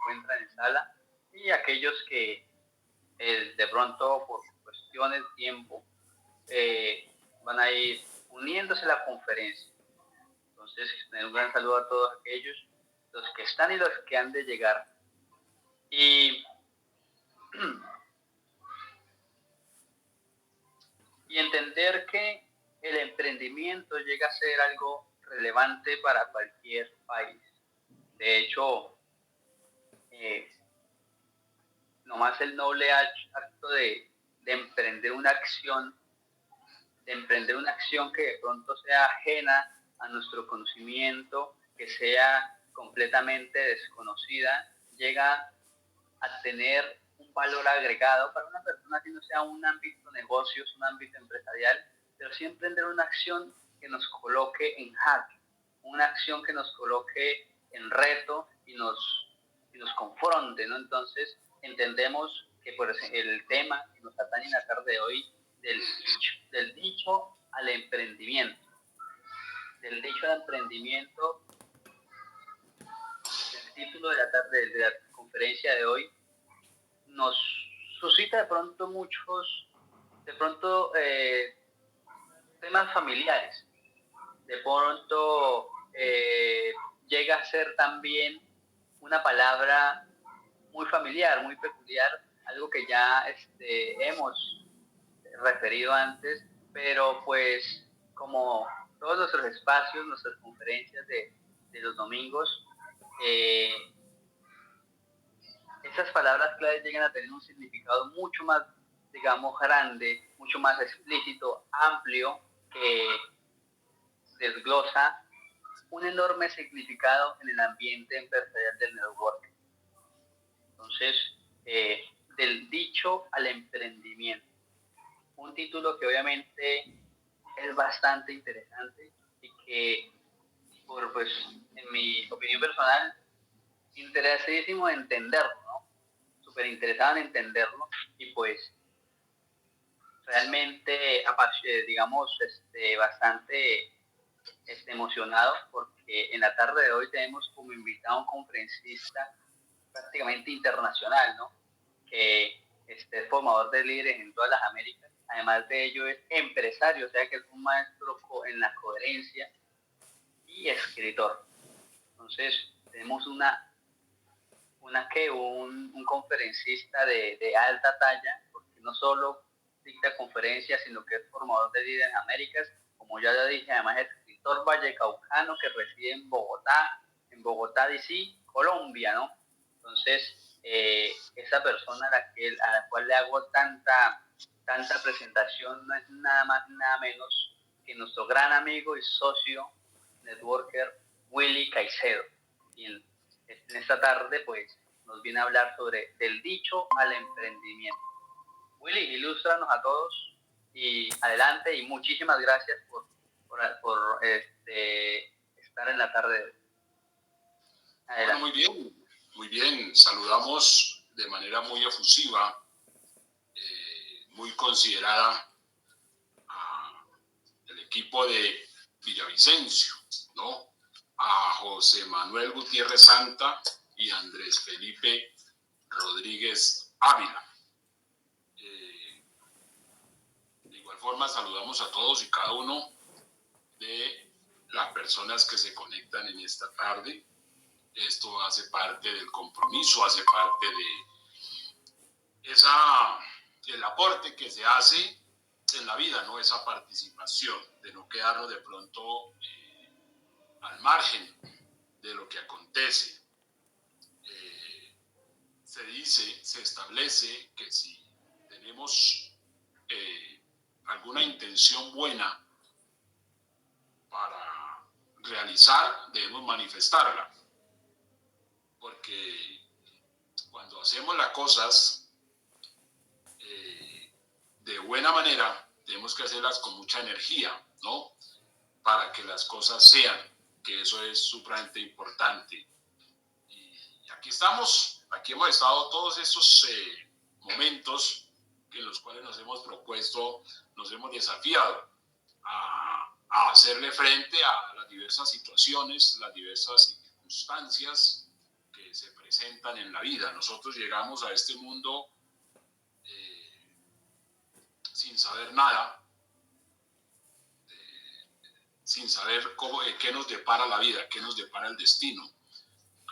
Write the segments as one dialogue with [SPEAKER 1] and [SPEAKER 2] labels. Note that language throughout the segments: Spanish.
[SPEAKER 1] encuentran en sala y aquellos que de pronto por cuestiones de tiempo van a ir uniéndose a la conferencia. Entonces, un gran saludo a todos aquellos, los que están y los que han de llegar. Y entender que el emprendimiento llega a ser algo relevante para cualquier país. De hecho, nomás el noble acto de emprender una acción, que de pronto sea ajena a nuestro conocimiento, que sea completamente desconocida, llega a tener un valor agregado para una persona que no sea un ámbito de negocios, un ámbito empresarial, pero sí emprender una acción que nos coloque en jaque, una acción que nos coloque en reto y nos confronte, ¿no? Entonces, entendemos que por el tema que nos atañe en la tarde de hoy, del dicho al emprendimiento, el título de la tarde de la conferencia de hoy, nos suscita de pronto temas familiares. De pronto llega a ser también una palabra muy familiar, muy peculiar, algo que ya hemos referido antes, pero pues como todos nuestros espacios, nuestras conferencias de los domingos, esas palabras claves llegan a tener un significado mucho más, digamos, grande, mucho más explícito, amplio, que desglosa un enorme significado en el ambiente empresarial del networking. Entonces, del dicho al emprendimiento. Un título que obviamente es bastante interesante y que, pues, en mi opinión personal, interesadísimo en entenderlo, ¿no? Súper interesado en entenderlo y pues realmente, digamos, bastante emocionado porque en la tarde de hoy tenemos como invitado a un conferencista prácticamente internacional, ¿no? Que es formador de líderes en todas las Américas. Además de ello es empresario, o sea que es un maestro en la coherencia y escritor. Entonces tenemos un conferencista de alta talla, porque no solo dicta conferencias, sino que es formador de líderes en Américas, como ya lo dije, además es escritor vallecaucano que reside en Bogotá, DC, Colombia, ¿no? Entonces, esa persona a la cual le hago tanta presentación no es nada más, nada menos que nuestro gran amigo y socio networker Willy Caicedo. Y en esta tarde, pues, nos viene a hablar sobre del dicho al emprendimiento. Willy, ilústranos a todos y adelante, y muchísimas gracias por estar en la tarde de hoy.
[SPEAKER 2] Bueno, muy bien. Saludamos de manera muy efusiva, muy considerada al equipo de Villavicencio, ¿no? A José Manuel Gutiérrez Santa y Andrés Felipe Rodríguez Ávila. De igual forma, saludamos a todos y cada uno de las personas que se conectan en esta tarde. Esto hace parte del compromiso, hace parte de el aporte que se hace en la vida, ¿no? Esa participación, de no quedarnos de pronto al margen de lo que acontece. Se establece que si tenemos alguna intención buena para realizar, debemos manifestarla. Porque cuando hacemos las cosas de buena manera, tenemos que hacerlas con mucha energía, ¿no? Para que las cosas sean, que eso es supremamente importante. Y aquí estamos, aquí hemos estado todos estos momentos en los cuales nos hemos propuesto, nos hemos desafiado a hacerle frente a las diversas situaciones, las diversas circunstancias que se presentan presentan en la vida. Nosotros llegamos a este mundo sin saber nada, sin saber qué nos depara la vida, qué nos depara el destino.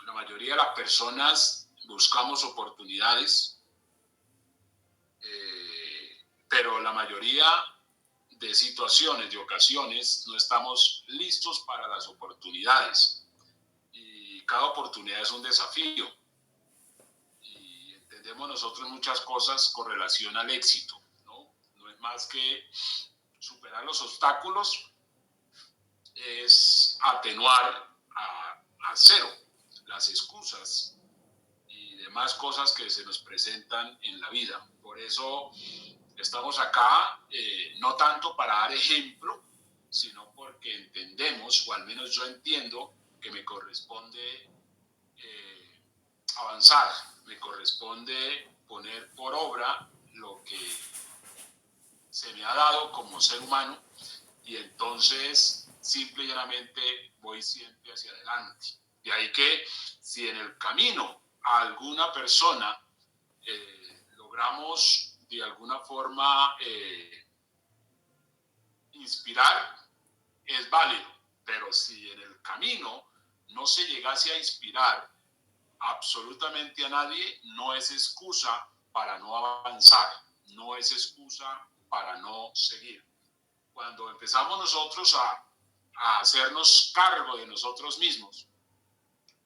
[SPEAKER 2] La mayoría de las personas buscamos oportunidades, pero la mayoría de situaciones, de ocasiones, no estamos listos para las oportunidades. Y cada oportunidad es un desafío. Y entendemos nosotros muchas cosas con relación al éxito, ¿no? No es más que superar los obstáculos, es atenuar a cero las excusas y demás cosas que se nos presentan en la vida. Por eso estamos acá, no tanto para dar ejemplo, sino porque entendemos, o al menos yo entiendo, que me corresponde avanzar, me corresponde poner por obra lo que se me ha dado como ser humano, y entonces simple y llanamente voy siempre hacia adelante. De ahí que si en el camino a alguna persona logramos de alguna forma inspirar, es válido, pero si en el camino no se llegase a inspirar absolutamente a nadie, no es excusa para no avanzar, no es excusa para no seguir. Cuando empezamos nosotros a hacernos cargo de nosotros mismos,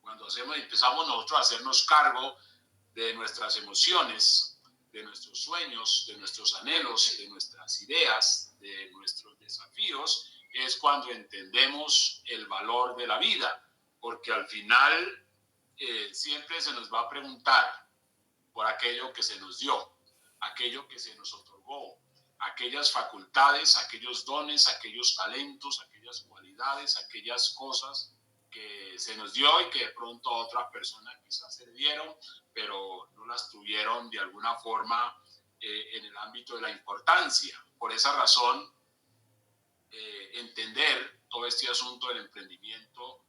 [SPEAKER 2] cuando empezamos nosotros a hacernos cargo de nuestras emociones, de nuestros sueños, de nuestros anhelos, de nuestras ideas, de nuestros desafíos, es cuando entendemos el valor de la vida, porque al final siempre se nos va a preguntar por aquello que se nos dio, aquello que se nos otorgó, aquellas facultades, aquellos dones, aquellos talentos, aquellas cualidades, aquellas cosas que se nos dio y que de pronto a otras personas quizás se le dieron, pero no las tuvieron de alguna forma en el ámbito de la importancia. Por esa razón, entender todo este asunto del emprendimiento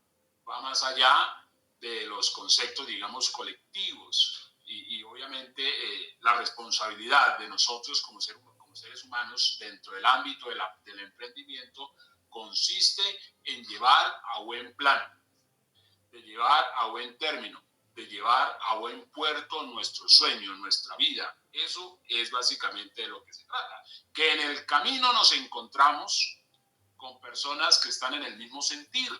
[SPEAKER 2] va más allá de los conceptos, digamos, colectivos y obviamente la responsabilidad de nosotros como seres humanos dentro del ámbito del emprendimiento consiste en llevar a buen plan, de llevar a buen término, de llevar a buen puerto nuestro sueño, nuestra vida. Eso es básicamente de lo que se trata. Que en el camino nos encontramos con personas que están en el mismo sentir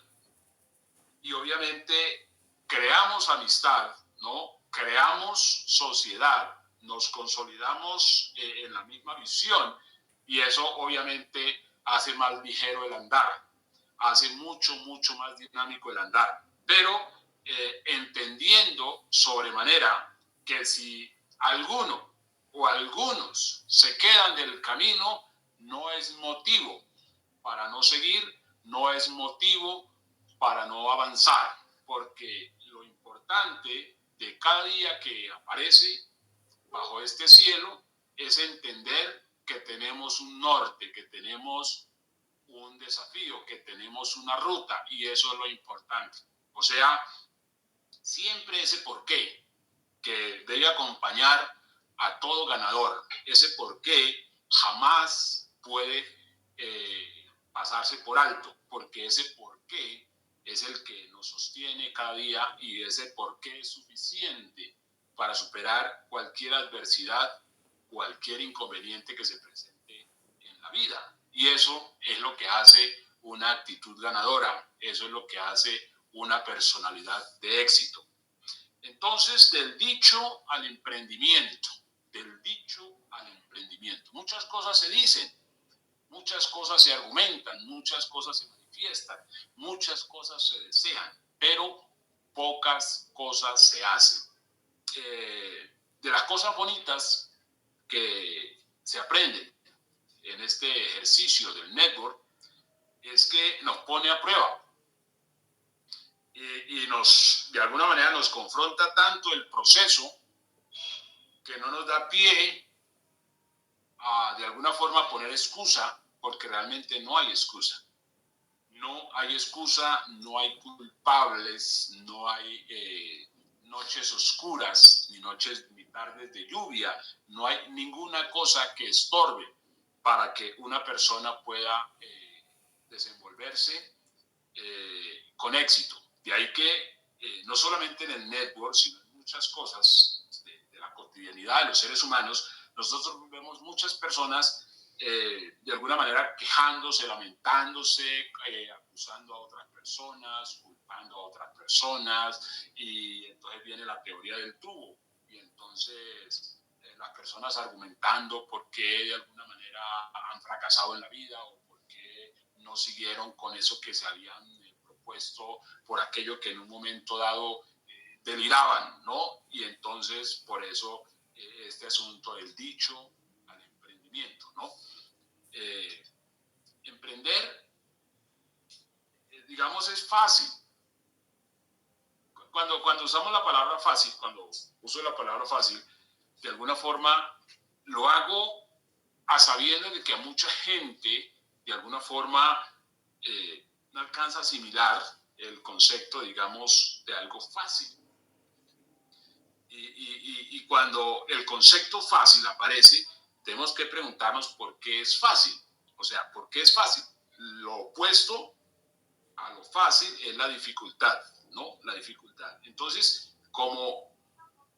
[SPEAKER 2] y obviamente creamos amistad, ¿no? Creamos sociedad, nos consolidamos en la misma visión y eso obviamente hace más ligero el andar, hace mucho más dinámico el andar, pero entendiendo sobremanera que si alguno o algunos se quedan del camino, no es motivo para no seguir, no es motivo para no avanzar, porque lo importante de cada día que aparece bajo este cielo es entender que tenemos un norte, que tenemos un desafío, que tenemos una ruta, y eso es lo importante. O sea, siempre ese porqué que debe acompañar a todo ganador, ese porqué jamás puede pasarse por alto, porque ese porqué es el que nos sostiene cada día y ese porqué es suficiente para superar cualquier adversidad, cualquier inconveniente que se presente en la vida. Y eso es lo que hace una actitud ganadora, eso es lo que hace una personalidad de éxito. Entonces, del dicho al emprendimiento, muchas cosas se dicen, muchas cosas se argumentan, muchas cosas se manifiestan, muchas cosas se desean, pero pocas cosas se hacen. De las cosas bonitas que se aprenden en este ejercicio del network es que nos pone a prueba y de alguna manera nos confronta tanto el proceso que no nos da pie a de alguna forma poner excusa, porque realmente no hay excusa. No hay excusa, no hay culpables, no noches oscuras, ni tardes de lluvia. No hay ninguna cosa que estorbe para que una persona pueda desenvolverse con éxito. De ahí que no solamente en el network, sino en muchas cosas de la cotidianidad de los seres humanos, nosotros vemos muchas personas de alguna manera quejándose, lamentándose, acusando a otras personas, culpando a otras personas, y entonces viene la teoría del tubo, y entonces las personas argumentando por qué de alguna manera han fracasado en la vida o por qué no siguieron con eso que se habían propuesto, por aquello que en un momento dado deliraban, ¿no? Y entonces por eso este asunto del dicho al emprendimiento, ¿no? Emprender, digamos, es fácil. Cuando usamos la palabra fácil, cuando uso la palabra fácil, de alguna forma lo hago a sabiendas de que a mucha gente, de alguna forma, no alcanza a asimilar el concepto, digamos, de algo fácil. Y cuando el concepto fácil aparece, tenemos que preguntarnos por qué es fácil. O sea, ¿por qué es fácil? Lo opuesto a lo fácil es la dificultad, ¿no? La dificultad. Entonces, como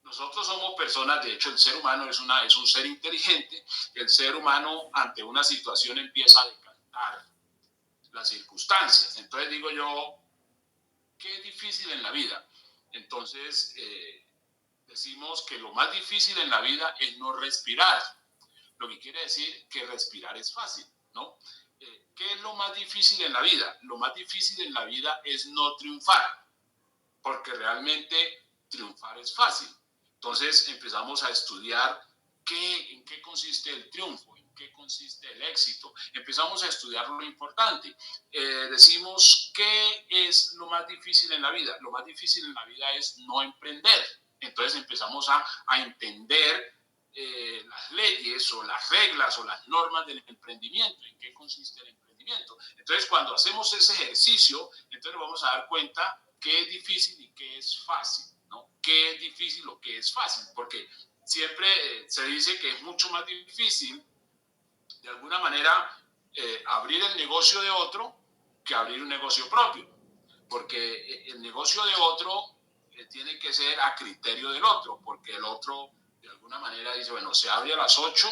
[SPEAKER 2] nosotros somos personas, de hecho el ser humano es un ser inteligente, el ser humano ante una situación empieza a decantar las circunstancias. Entonces digo yo, ¿qué es difícil en la vida? Entonces decimos que lo más difícil en la vida es no respirar, lo que quiere decir que respirar es fácil, ¿no? ¿Qué es lo más difícil en la vida? Lo más difícil en la vida es no triunfar, porque realmente triunfar es fácil. Entonces empezamos a estudiar en qué consiste el triunfo, en qué consiste el éxito. Empezamos a estudiar lo importante. Decimos, ¿qué es lo más difícil en la vida? Lo más difícil en la vida es no emprender. Entonces empezamos a entender las leyes o las reglas o las normas del emprendimiento, en qué consiste el emprendimiento. Entonces cuando hacemos ese ejercicio, entonces vamos a dar cuenta qué es difícil y qué es fácil, ¿no? ¿Qué es difícil o qué es fácil? Porque siempre se dice que es mucho más difícil, de alguna manera, abrir el negocio de otro que abrir un negocio propio. Porque el negocio de otro tiene que ser a criterio del otro, porque el otro, de alguna manera, dice, bueno, se abre a las 8,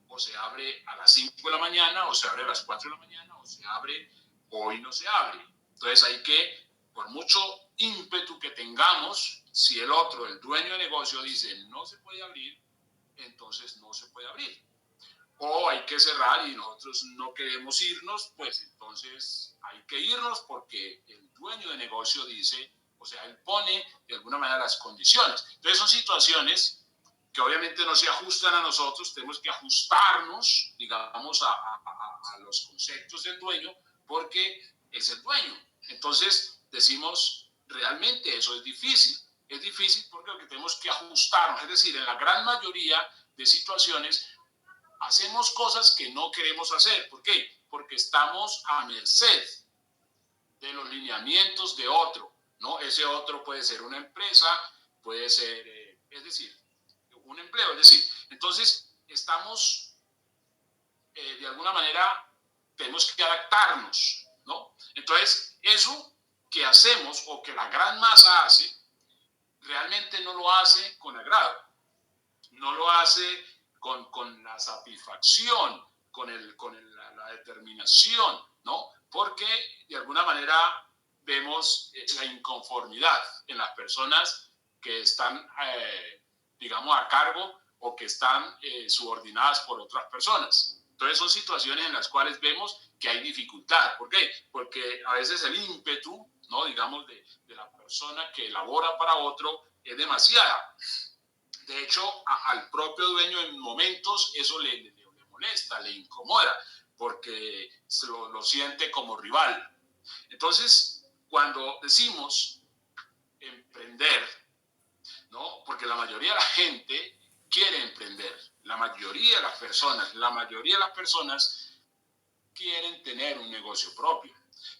[SPEAKER 2] o se abre a las 5 de la mañana, o se abre a las 4 de la mañana, o se abre, hoy no se abre. Entonces hay que, por mucho ímpetu que tengamos, si el otro, el dueño de negocio, dice no se puede abrir, entonces no se puede abrir. O hay que cerrar y nosotros no queremos irnos, pues entonces hay que irnos porque el dueño de negocio dice, o sea, él pone de alguna manera las condiciones. Entonces son situaciones que obviamente no se ajustan a nosotros, tenemos que ajustarnos, digamos, a los conceptos del dueño, porque es el dueño. Entonces decimos, realmente eso es difícil. Es difícil porque tenemos que ajustarnos, es decir, en la gran mayoría de situaciones hacemos cosas que no queremos hacer. ¿Por qué? Porque estamos a merced de los lineamientos de otro, ¿no? Ese otro puede ser una empresa, puede ser, es decir, un empleo, es decir, entonces estamos, de alguna manera, tenemos que adaptarnos, ¿no? Entonces, eso que hacemos o que la gran masa hace, realmente no lo hace con agrado, no lo hace con la satisfacción, con la determinación, ¿no? Porque de alguna manera vemos la inconformidad en las personas que están, digamos, a cargo o que están subordinadas por otras personas. Entonces son situaciones en las cuales vemos que hay dificultad. ¿Por qué? Porque a veces el ímpetu, ¿no? Digamos, de la persona que elabora para otro es demasiada. De hecho, al propio dueño en momentos eso le molesta, le incomoda, porque lo siente como rival. Entonces, cuando decimos emprender, ¿no? Porque la mayoría de la gente quiere emprender, la mayoría de las personas quieren tener un negocio propio,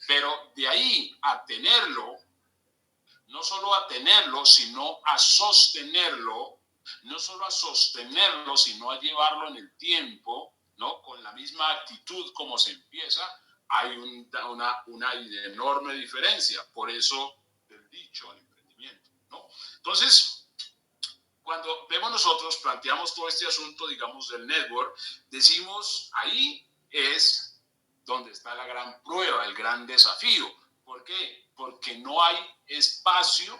[SPEAKER 2] pero de ahí a tenerlo no solo a tenerlo, sino a sostenerlo, no solo a sostenerlo, sino a llevarlo en el tiempo, ¿no? Con la misma actitud como se empieza, hay una enorme diferencia. Por eso el dicho al emprendimiento, ¿no? Entonces, cuando vemos nosotros, planteamos todo este asunto, digamos, del network, decimos, ahí es donde está la gran prueba, el gran desafío. ¿Por qué? Porque no hay espacio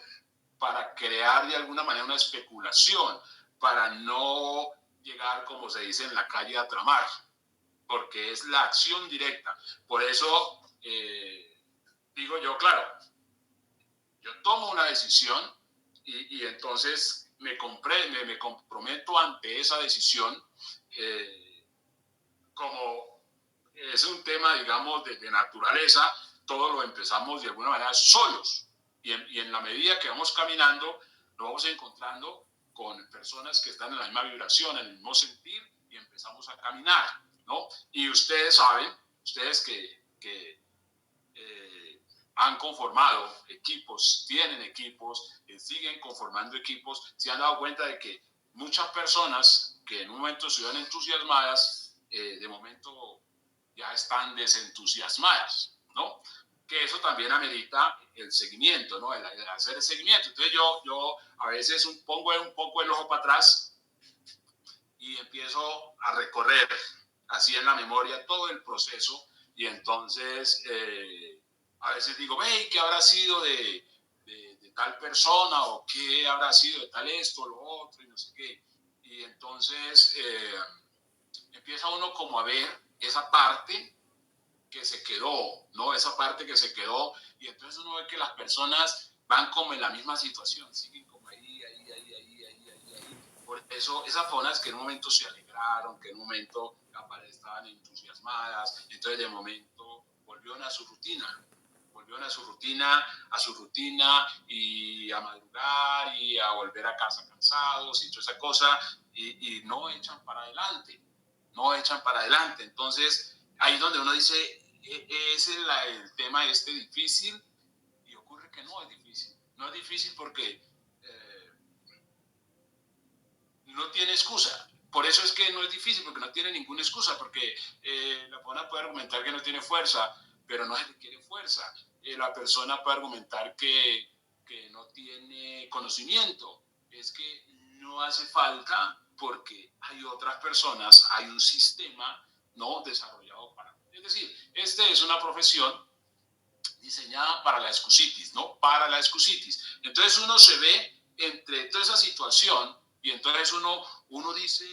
[SPEAKER 2] para crear de alguna manera una especulación, para no llegar, como se dice en la calle, a tramar, porque es la acción directa. Por eso digo yo, claro, yo tomo una decisión y entonces me comprometo ante esa decisión, como es un tema, digamos, de naturaleza, todo lo empezamos de alguna manera solos. Y en la medida que vamos caminando, nos vamos encontrando con personas que están en la misma vibración, en el mismo sentir, y empezamos a caminar, ¿no? Y ustedes saben, ustedes que han conformado equipos, tienen equipos, siguen conformando equipos, se han dado cuenta de que muchas personas que en un momento se ven entusiasmadas, de momento ya están desentusiasmadas, ¿no? Que eso también amerita el seguimiento, ¿no? El hacer el seguimiento. Entonces yo a veces pongo un poco el ojo para atrás y empiezo a recorrer así en la memoria todo el proceso y entonces a veces digo, hey, ¿qué habrá sido de tal persona o qué habrá sido de tal esto, lo otro y no sé qué? Y entonces empieza uno como a ver esa parte que se quedó, ¿no? Esa parte que se quedó y entonces uno ve que las personas van como en la misma situación, siguen como ahí. Por eso esas personas que en un momento se alegraron, que en un momento estaban entusiasmadas, entonces de momento volvieron a su rutina, a su rutina y a madrugar y a volver a casa cansados y toda esa cosa y no echan para adelante, Entonces ahí es donde uno dice, es el tema difícil y ocurre que no es difícil porque no tiene excusa. Por eso es que no es difícil, porque no tiene ninguna excusa, porque la persona puede argumentar que no tiene fuerza, pero no se requiere fuerza. La persona puede argumentar que no tiene conocimiento. Es que no hace falta porque hay otras personas, hay un sistema no desarrollado para. Es decir, esta es una profesión diseñada para la excusitis, ¿no? Para la excusitis. Entonces uno se ve entre toda esa situación y entonces uno dice,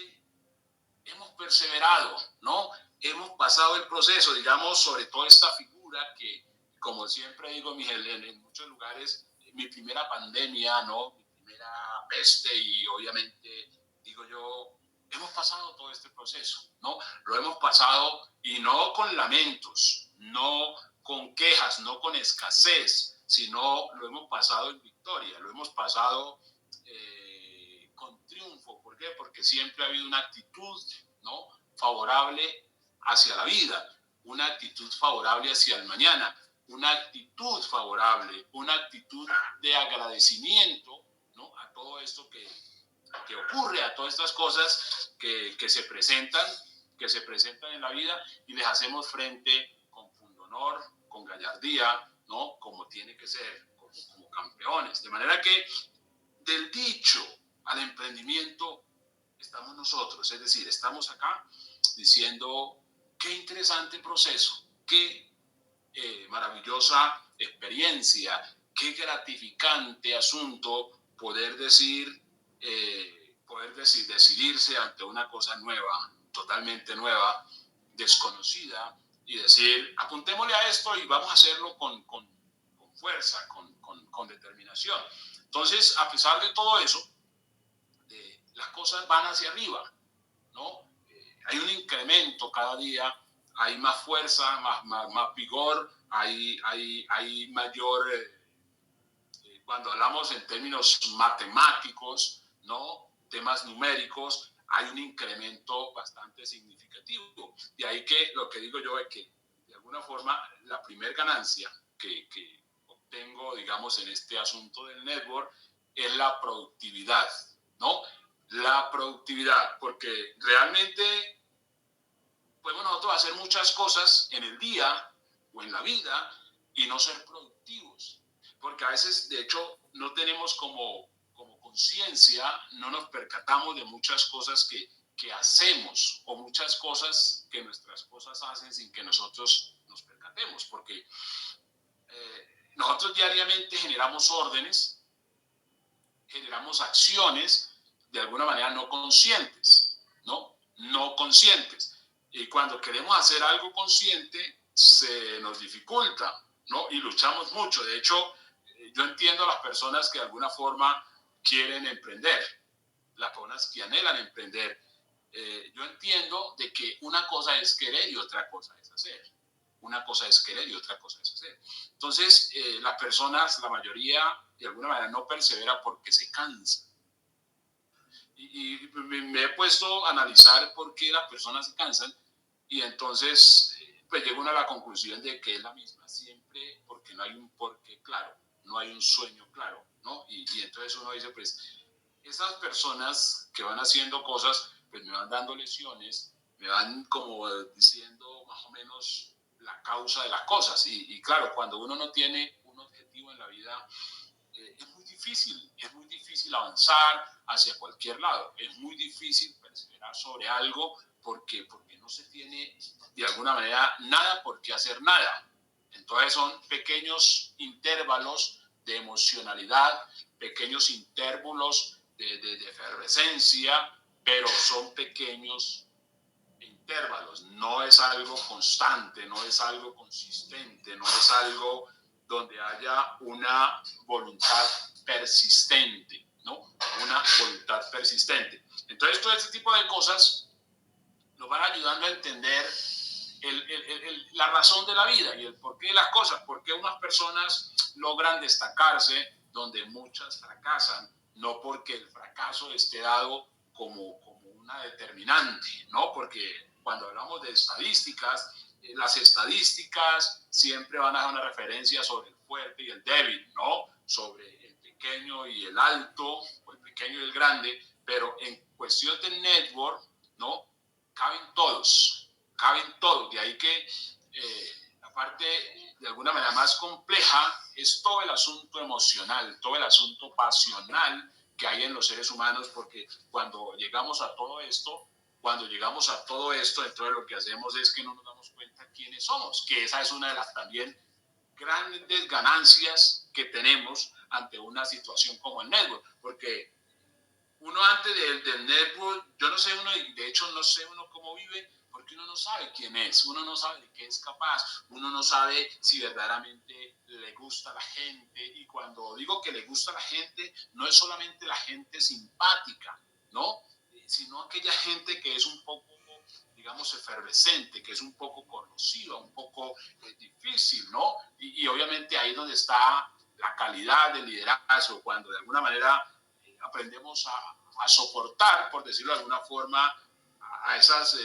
[SPEAKER 2] hemos perseverado, ¿no? Hemos pasado el proceso, digamos, sobre todo esta figura que, como siempre digo, Miguel, en muchos lugares, mi primera pandemia, ¿no? Mi primera peste y obviamente, digo yo, hemos pasado todo este proceso, ¿no? Lo hemos pasado y no con lamentos, no con quejas, no con escasez, sino lo hemos pasado en victoria, lo hemos pasado con triunfo. ¿Por qué? Porque siempre ha habido una actitud, ¿no? Favorable hacia la vida, una actitud favorable hacia el mañana, una actitud favorable, una actitud de agradecimiento, ¿no? A todo esto que ocurre, a todas estas cosas que se presentan en la vida y les hacemos frente con pundonor, con gallardía, ¿no? Como tiene que ser, como campeones. De manera que del dicho al emprendimiento estamos nosotros, es decir, estamos acá diciendo qué interesante proceso, qué maravillosa experiencia, qué gratificante asunto poder decidirse ante una cosa nueva, totalmente nueva, desconocida, y decir, apuntémosle a esto y vamos a hacerlo con fuerza, con determinación. Entonces, a pesar de todo eso, las cosas van hacia arriba, ¿no? Hay un incremento cada día, hay más fuerza, más vigor, hay mayor, cuando hablamos en términos matemáticos, ¿no? Temas numéricos, hay un incremento bastante significativo. De ahí que lo que digo yo es que, de alguna forma, la primer ganancia que tengo, digamos, en este asunto del network es la productividad, ¿no? La productividad, porque realmente podemos nosotros hacer muchas cosas en el día o en la vida y no ser productivos, porque a veces, de hecho, no tenemos como conciencia, no nos percatamos de muchas cosas que hacemos o muchas cosas que nuestras esposas hacen sin que nosotros nos percatemos, porque nosotros diariamente generamos órdenes, generamos acciones de alguna manera no conscientes, ¿no? No conscientes. Y cuando queremos hacer algo consciente, se nos dificulta, ¿no? Y luchamos mucho. De hecho, yo entiendo a las personas que de alguna forma quieren emprender, las personas que anhelan emprender. Yo entiendo de que una cosa es querer y otra cosa es hacer. Una cosa es querer y otra cosa es hacer. Entonces, las personas, la mayoría, de alguna manera no persevera porque se cansa. Y me he puesto a analizar por qué las personas se cansan y entonces pues llego a la conclusión de que es la misma siempre porque no hay un porqué claro, no hay un sueño claro, ¿no? Y entonces uno dice, pues esas personas que van haciendo cosas, pues me van dando lesiones, me van como diciendo más o menos la causa de las cosas. Y claro, cuando uno no tiene un objetivo en la vida, es muy difícil avanzar hacia cualquier lado, es muy difícil perseverar sobre algo porque no se tiene de alguna manera nada por qué hacer nada. Entonces son pequeños intervalos de emocionalidad, pequeños intervalos de efervescencia, pero son pequeños intervalos, no es algo constante, no es algo consistente, no es algo donde haya una voluntad persistente, ¿no? Una voluntad persistente. Entonces, todo este tipo de cosas nos van ayudando a entender la razón de la vida y el porqué de las cosas, por qué unas personas logran destacarse donde muchas fracasan, no porque el fracaso esté dado como una determinante, ¿no? Porque cuando hablamos de estadísticas, las estadísticas siempre van a dar una referencia sobre el fuerte y el débil, ¿no? Sobre el pequeño y el alto, o el pequeño y el grande, pero en cuestión de network, ¿no? Caben todos, de ahí que la parte de alguna manera más compleja es todo el asunto emocional, todo el asunto pasional que hay en los seres humanos, porque cuando llegamos a todo esto, entonces lo que hacemos es que no nos damos cuenta quiénes somos, que esa es una de las también grandes ganancias que tenemos ante una situación como el network, porque uno antes del network, yo no sé uno, de hecho no sé uno cómo vive, porque uno no sabe quién es, uno no sabe de qué es capaz, uno no sabe si verdaderamente le gusta a la gente, y cuando digo que le gusta a la gente, no es solamente la gente simpática, ¿no? Sino aquella gente que es un poco, digamos, efervescente, que es un poco corrosiva, un poco difícil, ¿no? Y obviamente ahí es donde está la calidad del liderazgo, cuando de alguna manera aprendemos a soportar, por decirlo de alguna forma, a esas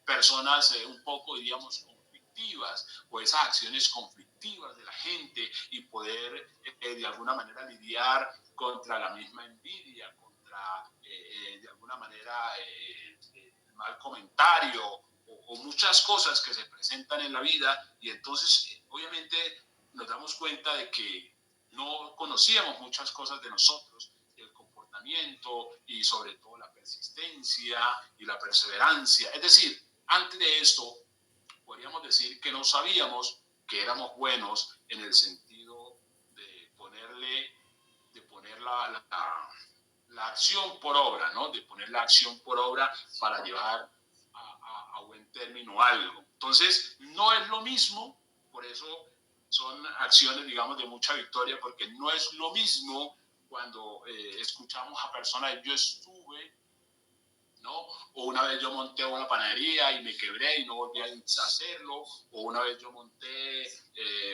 [SPEAKER 2] personas un poco, diríamos, conflictivas o esas acciones conflictivas de la gente y poder de alguna manera lidiar contra la misma envidia, contra de alguna manera el mal comentario o muchas cosas que se presentan en la vida y entonces obviamente nos damos cuenta de que no conocíamos muchas cosas de nosotros, el comportamiento y sobre todo la persistencia y la perseverancia. Es decir, antes de esto podríamos decir que no sabíamos que éramos buenos en el sentido de poner la acción por obra, ¿no? De poner la acción por obra para llevar a buen término algo. Entonces, no es lo mismo, por eso son acciones, digamos, de mucha victoria, porque no es lo mismo cuando escuchamos a personas, yo estuve, ¿no? O una vez yo monté una panadería y me quebré y no volví a hacerlo, o una vez yo monté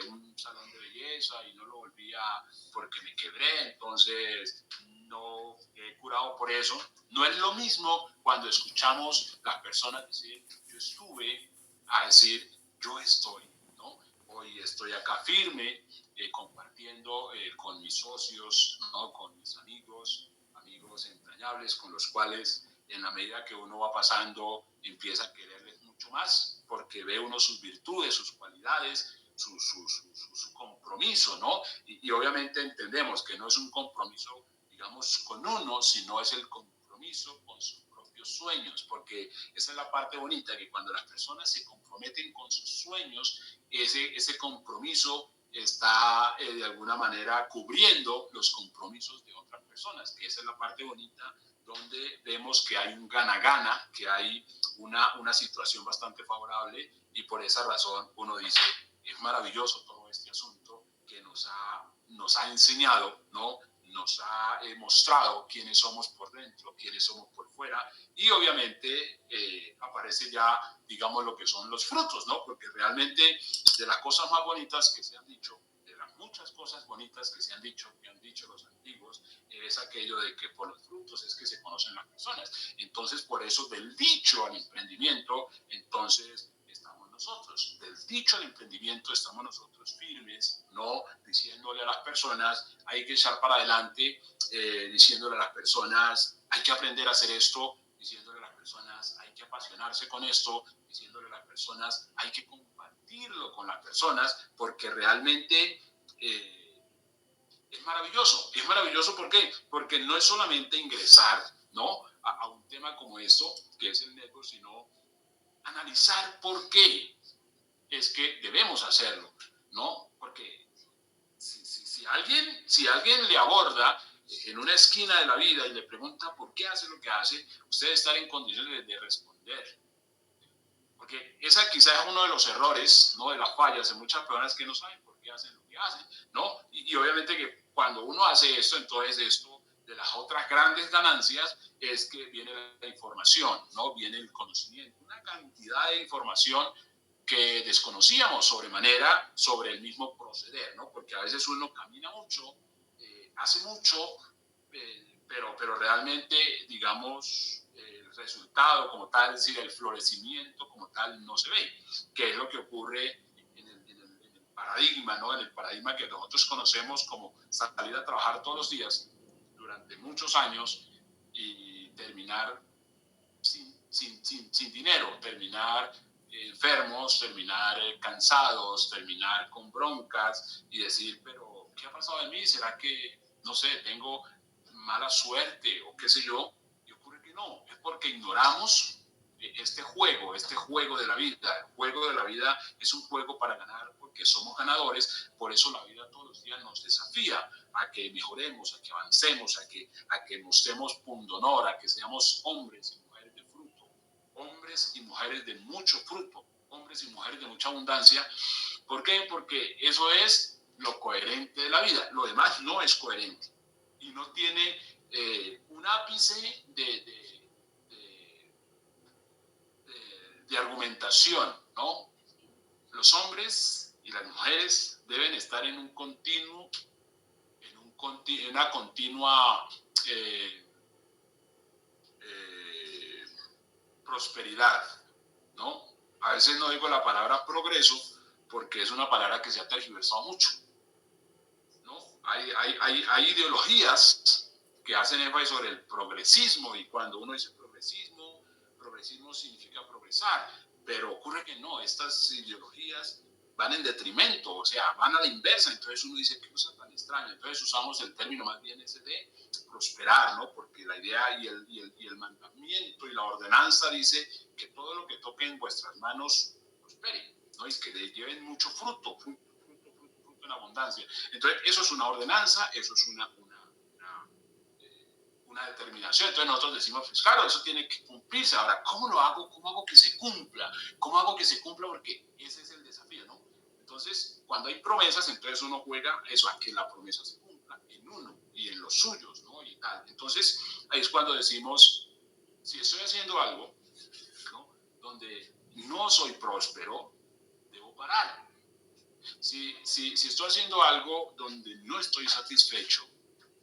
[SPEAKER 2] un salón de belleza y no lo volví a porque me quebré, entonces no he curado por eso. No es lo mismo cuando escuchamos las personas decir yo estuve a decir yo estoy, ¿no? O Hoy estoy acá firme, compartiendo con mis socios, ¿no? Con mis amigos entrañables, con los cuales en la medida que uno va pasando empieza a quererles mucho más, porque ve uno sus virtudes, sus cualidades, su compromiso, ¿no? Y obviamente entendemos que no es un compromiso, digamos, con uno, sino es el compromiso con sus propios sueños, porque esa es la parte bonita, que cuando las personas se comprometen con sus sueños, ese compromiso está de alguna manera cubriendo los compromisos de otras personas, que esa es la parte bonita, donde vemos que hay un gana-gana, que hay una situación bastante favorable, y por esa razón uno dice, es maravilloso todo este asunto que nos ha enseñado, ¿no? Nos ha mostrado quiénes somos por dentro, quiénes somos por fuera, y obviamente aparece ya, digamos, lo que son los frutos, ¿no? Porque realmente de las cosas más bonitas que se han dicho, de las muchas cosas bonitas que se han dicho, que han dicho los antiguos, es aquello de que por los frutos es que se conocen las personas. Entonces, por eso del dicho al emprendimiento, entonces estamos nosotros. Del dicho al emprendimiento estamos nosotros firmes, no diciéndole a las personas hay que echar para adelante, diciéndole a las personas hay que aprender a hacer esto, diciéndole a las personas hay que apasionarse con esto, diciéndole a las personas hay que compartirlo con las personas, porque realmente es maravilloso. Es maravilloso, ¿por qué? Porque no es solamente ingresar, ¿no? a un tema como esto, que es el network, sino analizar por qué es que debemos hacerlo, ¿no? Porque si alguien le aborda en una esquina de la vida y le pregunta por qué hace lo que hace, usted está en condiciones de responder. Porque esa quizás es uno de los errores, ¿no? De las fallas de muchas personas que no saben por qué hacen lo que hacen, ¿no? Y obviamente que cuando uno hace esto, entonces esto de las otras grandes ganancias es que viene la información, ¿no? Viene el conocimiento, una cantidad de información que desconocíamos sobremanera sobre el mismo proceder, ¿no? Porque a veces uno camina mucho, hace mucho, pero realmente, digamos, el resultado como tal, es decir, el florecimiento como tal no se ve, que es lo que ocurre en el paradigma, ¿no? En el paradigma que nosotros conocemos como salir a trabajar todos los días durante muchos años y terminar sin dinero, terminar enfermos, terminar cansados, terminar con broncas y decir, pero ¿qué ha pasado de mí? ¿Será que, no sé, tengo mala suerte o qué sé yo? Y ocurre que no, es porque ignoramos este juego de la vida. El juego de la vida es un juego para ganar porque somos ganadores, por eso la vida todos los días nos desafía a que mejoremos, a que avancemos, a que mostremos pundonor, a que seamos hombres y mujeres de fruto, hombres y mujeres de mucho fruto, hombres y mujeres de mucha abundancia. ¿Por qué? Porque eso es lo coherente de la vida, lo demás no es coherente y no tiene un ápice de argumentación, ¿no? Los hombres y las mujeres deben estar en un continuo, en una continua prosperidad, ¿no? A veces no digo la palabra progreso porque es una palabra que se ha tergiversado mucho, ¿no? Hay ideologías que hacen énfasis sobre el progresismo, y cuando uno dice progresismo significa progresar, pero ocurre que no, estas ideologías van en detrimento, o sea, van a la inversa. Entonces uno dice, qué cosa tan extraña. Entonces usamos el término más bien ese de prosperar, ¿no? Porque la idea y el mandamiento y la ordenanza dice que todo lo que toque en vuestras manos prospere, ¿no? Es que lleven mucho fruto en abundancia. Entonces eso es una ordenanza, eso es una determinación. Entonces nosotros decimos, pues claro, eso tiene que cumplirse. Ahora, ¿cómo lo hago? ¿Cómo hago que se cumpla? ¿Cómo hago que se cumpla? Porque ese es el desafío, ¿no? Entonces, cuando hay promesas, entonces uno juega eso, a que la promesa se cumpla en uno y en los suyos, ¿no? Y tal. Entonces, ahí es cuando decimos, si estoy haciendo algo, ¿no? Donde no soy próspero, debo parar. Si estoy haciendo algo donde no estoy satisfecho,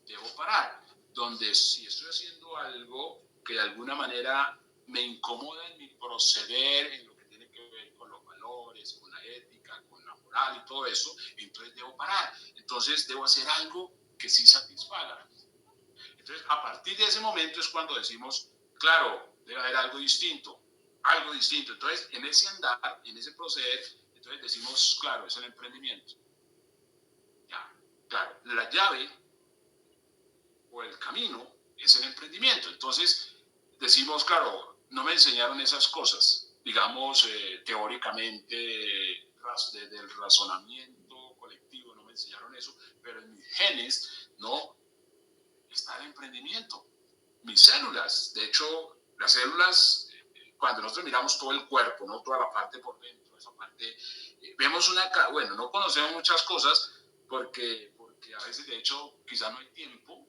[SPEAKER 2] debo parar. Donde si estoy haciendo algo que de alguna manera me incomoda en mi proceder, en lo que tiene que ver con los valores, valores, con la ética, con la moral y todo eso, entonces debo parar. Entonces debo hacer algo que sí satisfaga. Entonces, a partir de ese momento es cuando decimos, claro, debe haber algo distinto, algo distinto. Entonces, en ese andar, en ese proceder, entonces decimos, claro, es el emprendimiento. Ya, claro, la llave o el camino es el emprendimiento. Entonces, decimos, claro, no me enseñaron esas cosas, digamos, teóricamente, del razonamiento colectivo, no me enseñaron eso, pero en mis genes, ¿no? Está el emprendimiento. Mis células, de hecho, las células, cuando nosotros miramos todo el cuerpo, ¿no? Toda la parte por dentro, esa parte, vemos bueno, no conocemos muchas cosas porque a veces, de hecho, quizás no hay tiempo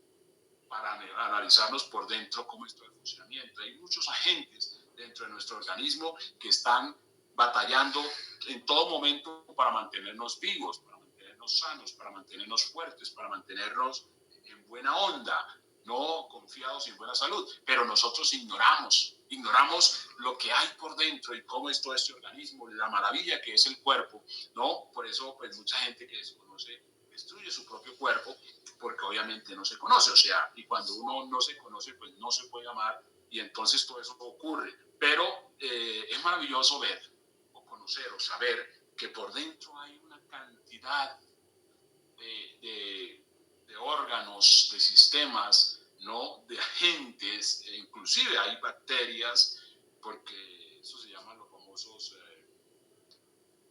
[SPEAKER 2] para analizarnos por dentro cómo es todo el funcionamiento. Hay muchos agentes dentro de nuestro organismo que están batallando en todo momento para mantenernos vivos, para mantenernos sanos, para mantenernos fuertes, para mantenernos en buena onda, no confiados y en buena salud. Pero nosotros ignoramos lo que hay por dentro y cómo es todo este organismo, la maravilla que es el cuerpo, ¿no? Por eso, pues, mucha gente que desconoce destruye su propio cuerpo porque obviamente no se conoce, o sea, y cuando uno no se conoce, pues no se puede amar y entonces todo eso ocurre. Pero es maravilloso ver o conocer o saber que por dentro hay una cantidad de órganos, de sistemas, ¿no? De agentes, inclusive hay bacterias, porque eso se llaman los famosos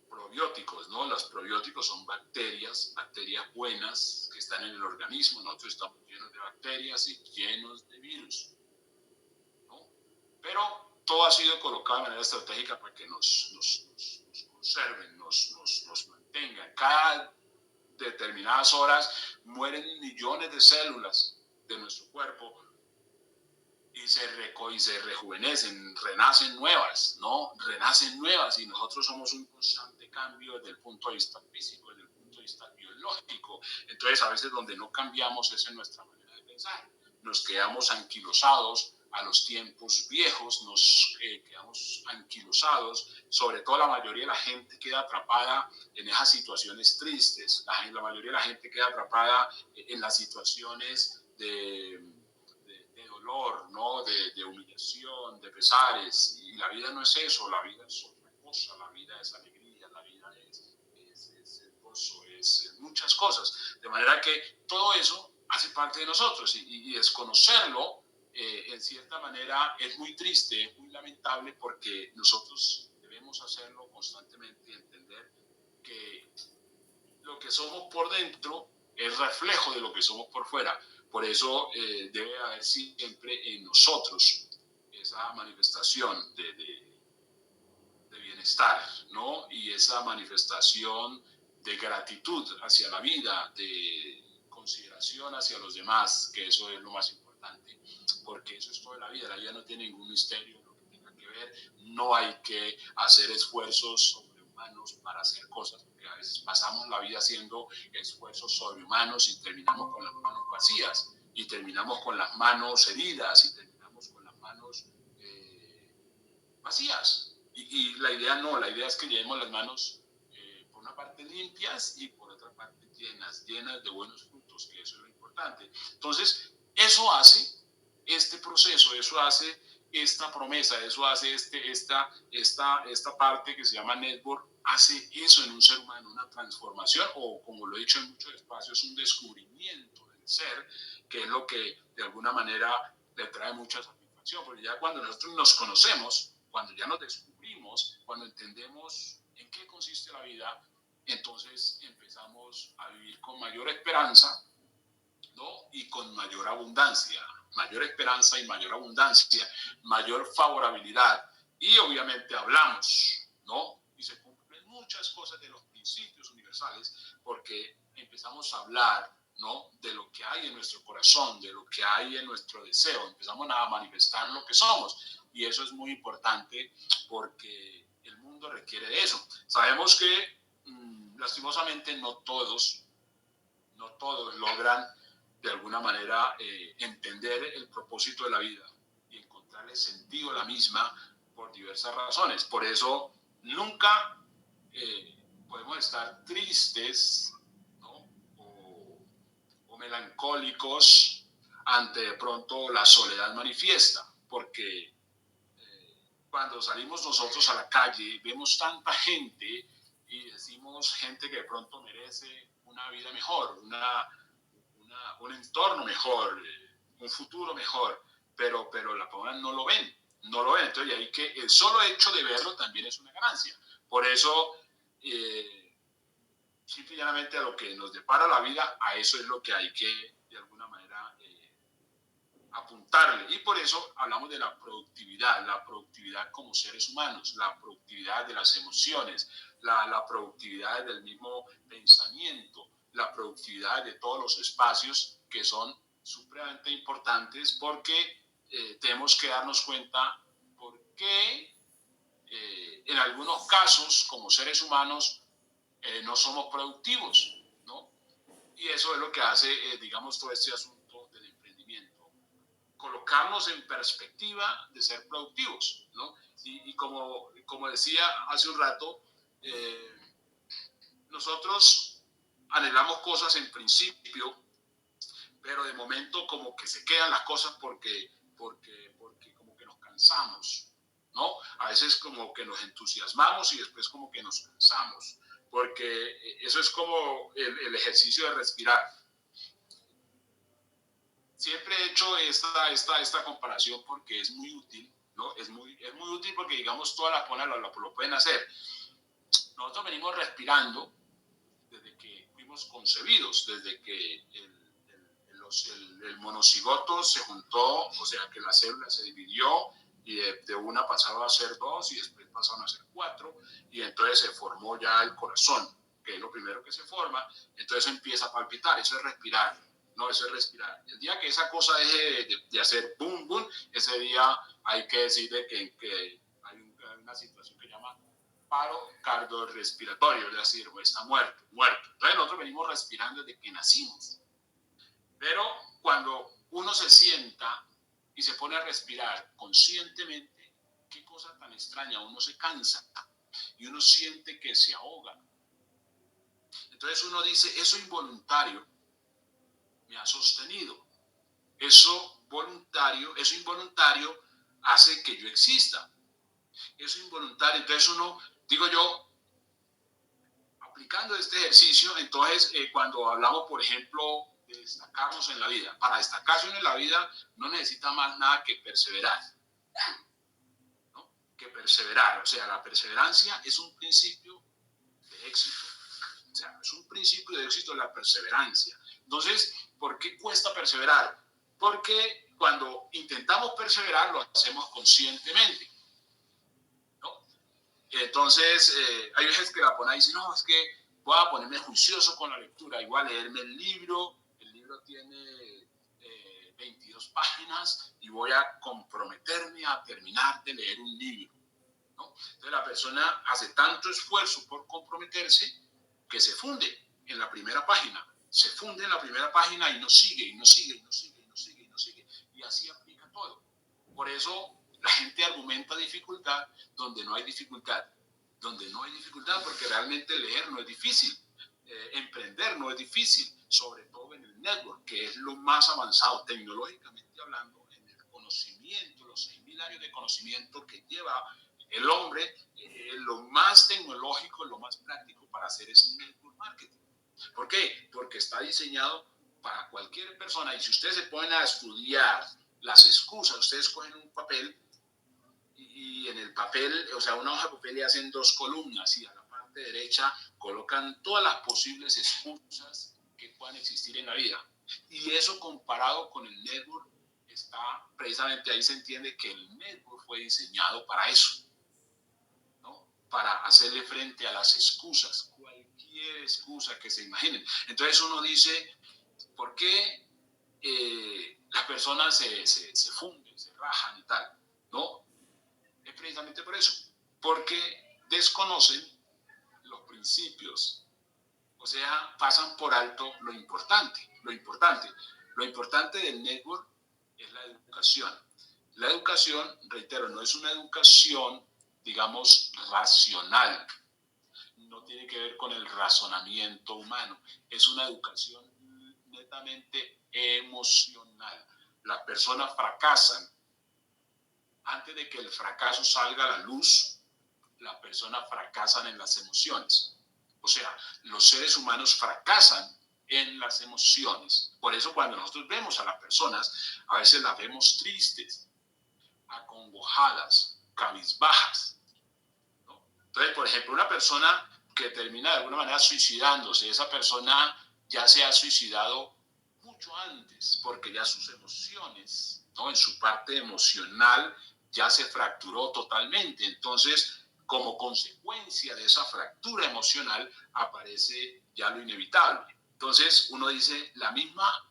[SPEAKER 2] probióticos, ¿no? Los probióticos son bacterias buenas que están en el organismo. Nosotros estamos llenos de bacterias y llenos de virus, ¿no? Pero todo ha sido colocado de manera estratégica para que nos conserven, nos mantengan. Cada determinadas horas mueren millones de células de nuestro cuerpo y se rejuvenecen, renacen nuevas, ¿no? Renacen nuevas y nosotros somos un constante cambio desde el punto de vista físico, desde el punto de vista biológico. Entonces, a veces donde no cambiamos es en nuestra manera de pensar. Nos quedamos anquilosados a los tiempos viejos, nos quedamos anquilosados, sobre todo la mayoría de la gente queda atrapada en esas situaciones tristes, la mayoría de la gente queda atrapada en las situaciones de dolor, ¿no? De humillación, de pesares, y la vida no es eso, la vida es otra cosa, la vida es alegría, la vida es gozo, es muchas cosas, de manera que todo eso hace parte de nosotros y desconocerlo en cierta manera es muy triste, es muy lamentable porque nosotros debemos hacerlo constantemente y entender que lo que somos por dentro es reflejo de lo que somos por fuera. Por eso debe haber siempre en nosotros esa manifestación de bienestar, ¿no? Y esa manifestación de gratitud hacia la vida, de consideración hacia los demás, que eso es lo más importante, porque eso es toda la vida no tiene ningún misterio en lo que tenga que ver, no hay que hacer esfuerzos sobrehumanos para hacer cosas, porque a veces pasamos la vida haciendo esfuerzos sobrehumanos y terminamos con las manos vacías, y terminamos con las manos heridas, y terminamos con las manos vacías. Y la idea no, la idea es que llevemos las manos por una parte limpias y por otra parte llenas de buenos frutos, que eso es lo importante. Entonces, eso hace este proceso, eso hace esta promesa, eso hace esta parte que se llama network, hace eso en un ser humano, una transformación, o como lo he dicho en muchos espacios, un descubrimiento del ser, que es lo que de alguna manera le trae mucha satisfacción, porque ya cuando nosotros nos conocemos, cuando ya nos descubrimos, cuando entendemos en qué consiste la vida, entonces empezamos a vivir con mayor esperanza, ¿no? Y con mayor abundancia, mayor esperanza y mayor abundancia, mayor favorabilidad. Y obviamente hablamos, ¿no? Y se cumplen muchas cosas de los principios universales porque empezamos a hablar, ¿no? De lo que hay en nuestro corazón, de lo que hay en nuestro deseo. Empezamos a manifestar lo que somos. Y eso es muy importante porque el mundo requiere de eso. Sabemos que lastimosamente no todos logran de alguna manera entender el propósito de la vida y encontrarle sentido a la misma por diversas razones. Por eso nunca podemos estar tristes, ¿no? o melancólicos ante de pronto la soledad manifiesta, porque cuando salimos nosotros a la calle vemos tanta gente y decimos gente que de pronto merece una vida mejor, un entorno mejor, un futuro mejor, pero las personas no lo ven, entonces hay que el solo hecho de verlo también es una ganancia. Por eso, simplemente a lo que nos depara la vida, a eso es lo que hay que, de alguna manera, apuntarle. Y por eso hablamos de la productividad como seres humanos, la productividad de las emociones, la productividad del mismo pensamiento, la productividad de todos los espacios que son supremamente importantes, porque tenemos que darnos cuenta por qué en algunos casos como seres humanos no somos productivos, ¿no? Y eso es lo que hace, digamos, todo este asunto del emprendimiento. Colocarnos en perspectiva de ser productivos, ¿no? Y como decía hace un rato, nosotros anhelamos cosas en principio, pero de momento como que se quedan las cosas porque como que nos cansamos, ¿no? A veces como que nos entusiasmamos y después como que nos cansamos, porque eso es como el ejercicio de respirar. Siempre he hecho esta comparación porque es muy útil, ¿no? Es muy útil porque, digamos, todas las personas lo pueden hacer. Nosotros venimos respirando desde que fuimos concebidos, desde que el monocigoto se juntó, o sea, que la célula se dividió y de una pasaba a ser 2 y después pasaron a ser 4 y entonces se formó ya el corazón, que es lo primero que se forma, entonces empieza a palpitar, eso es respirar. No, eso es respirar. El día que esa cosa deje de hacer boom, boom, ese día hay que decirle que hay una situación que llama paro cardiorrespiratorio, es decir, está muerto. Entonces nosotros venimos respirando desde que nacimos. Pero cuando uno se sienta y se pone a respirar conscientemente, qué cosa tan extraña, uno se cansa y uno siente que se ahoga. Entonces uno dice, eso involuntario me ha sostenido. Eso involuntario hace que yo exista. Eso involuntario. Entonces uno, digo yo, aplicando este ejercicio, entonces cuando hablamos, por ejemplo, de destacarnos en la vida, para destacarse en la vida no necesita más nada que perseverar. ¿No? Que perseverar. O sea, la perseverancia es un principio de éxito. O sea, es un principio de éxito la perseverancia. Entonces, ¿por qué cuesta perseverar? Porque cuando intentamos perseverar lo hacemos conscientemente, ¿no? Entonces, hay veces que la pone y dice, no, es que voy a ponerme juicioso con la lectura, igual leerme el libro tiene 22 páginas y voy a comprometerme a terminar de leer un libro, ¿no? Entonces la persona hace tanto esfuerzo por comprometerse que se funde en la primera página, y no sigue, y así aplica todo. Por eso la gente argumenta dificultad donde no hay dificultad, porque realmente leer no es difícil, emprender no es difícil, sobre todo en el network, que es lo más avanzado tecnológicamente hablando, en el conocimiento, los 6.000 años de conocimiento que lleva el hombre, lo más tecnológico, lo más práctico para hacer es network marketing. ¿Por qué? Porque está diseñado para cualquier persona, y si ustedes se ponen a estudiar las excusas, ustedes cogen un papel y en el papel, o sea, una hoja de papel, y hacen 2 columnas y a la parte derecha colocan todas las posibles excusas que puedan existir en la vida. Y eso comparado con el network, está precisamente ahí, se entiende que el network fue diseñado para eso, ¿no? Para hacerle frente a las excusas, cualquier excusa que se imaginen. Entonces uno dice, ¿por qué las personas se funden, se rajan y tal? ¿No? Es precisamente por eso, porque desconocen los principios, o sea, pasan por alto lo importante. Lo importante del network es la educación. La educación, reitero, no es una educación, digamos, racional, no tiene que ver con el razonamiento humano, es una educación netamente emocional. Las personas fracasan. Antes de que el fracaso salga a la luz, las personas fracasan en las emociones. O sea, los seres humanos fracasan en las emociones. Por eso cuando nosotros vemos a las personas, a veces las vemos tristes, acongojadas, cabizbajas, ¿no? Entonces, por ejemplo, una persona que termina de alguna manera suicidándose, esa persona ya se ha suicidado mucho antes, porque ya sus emociones, ¿no? En su parte emocional ya se fracturó totalmente. Entonces, como consecuencia de esa fractura emocional, aparece ya lo inevitable. Entonces, uno dice,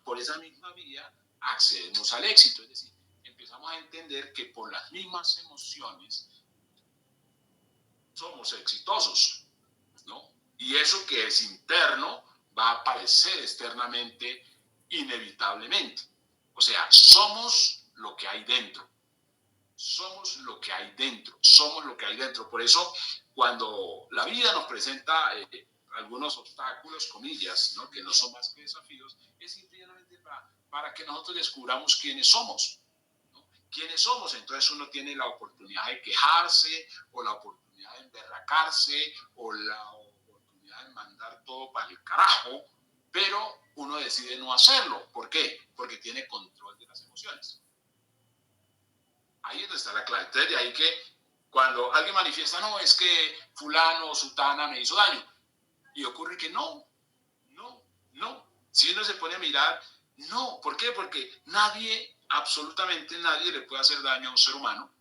[SPEAKER 2] por esa misma vía accedemos al éxito. Es decir, empezamos a entender que por las mismas emociones somos exitosos, ¿no? Y eso que es interno va a aparecer externamente inevitablemente. O sea, somos lo que hay dentro. Somos lo que hay dentro. Somos lo que hay dentro. Por eso, cuando la vida nos presenta algunos obstáculos, comillas, ¿no? Que no son más que desafíos, es simplemente para que nosotros descubramos quiénes somos, ¿no? ¿Quiénes somos? Entonces uno tiene la oportunidad de quejarse, o la oportunidad de emberracarse, o la oportunidad de mandar todo para el carajo, pero uno decide no hacerlo. ¿Por qué? Porque tiene control de las emociones. Ahí es donde está la clave. Entonces, de ahí que cuando alguien manifiesta, no, es que fulano o sutana me hizo daño, y ocurre que no. Si uno se pone a mirar, no. ¿Por qué? Porque nadie, absolutamente nadie, le puede hacer daño a un ser humano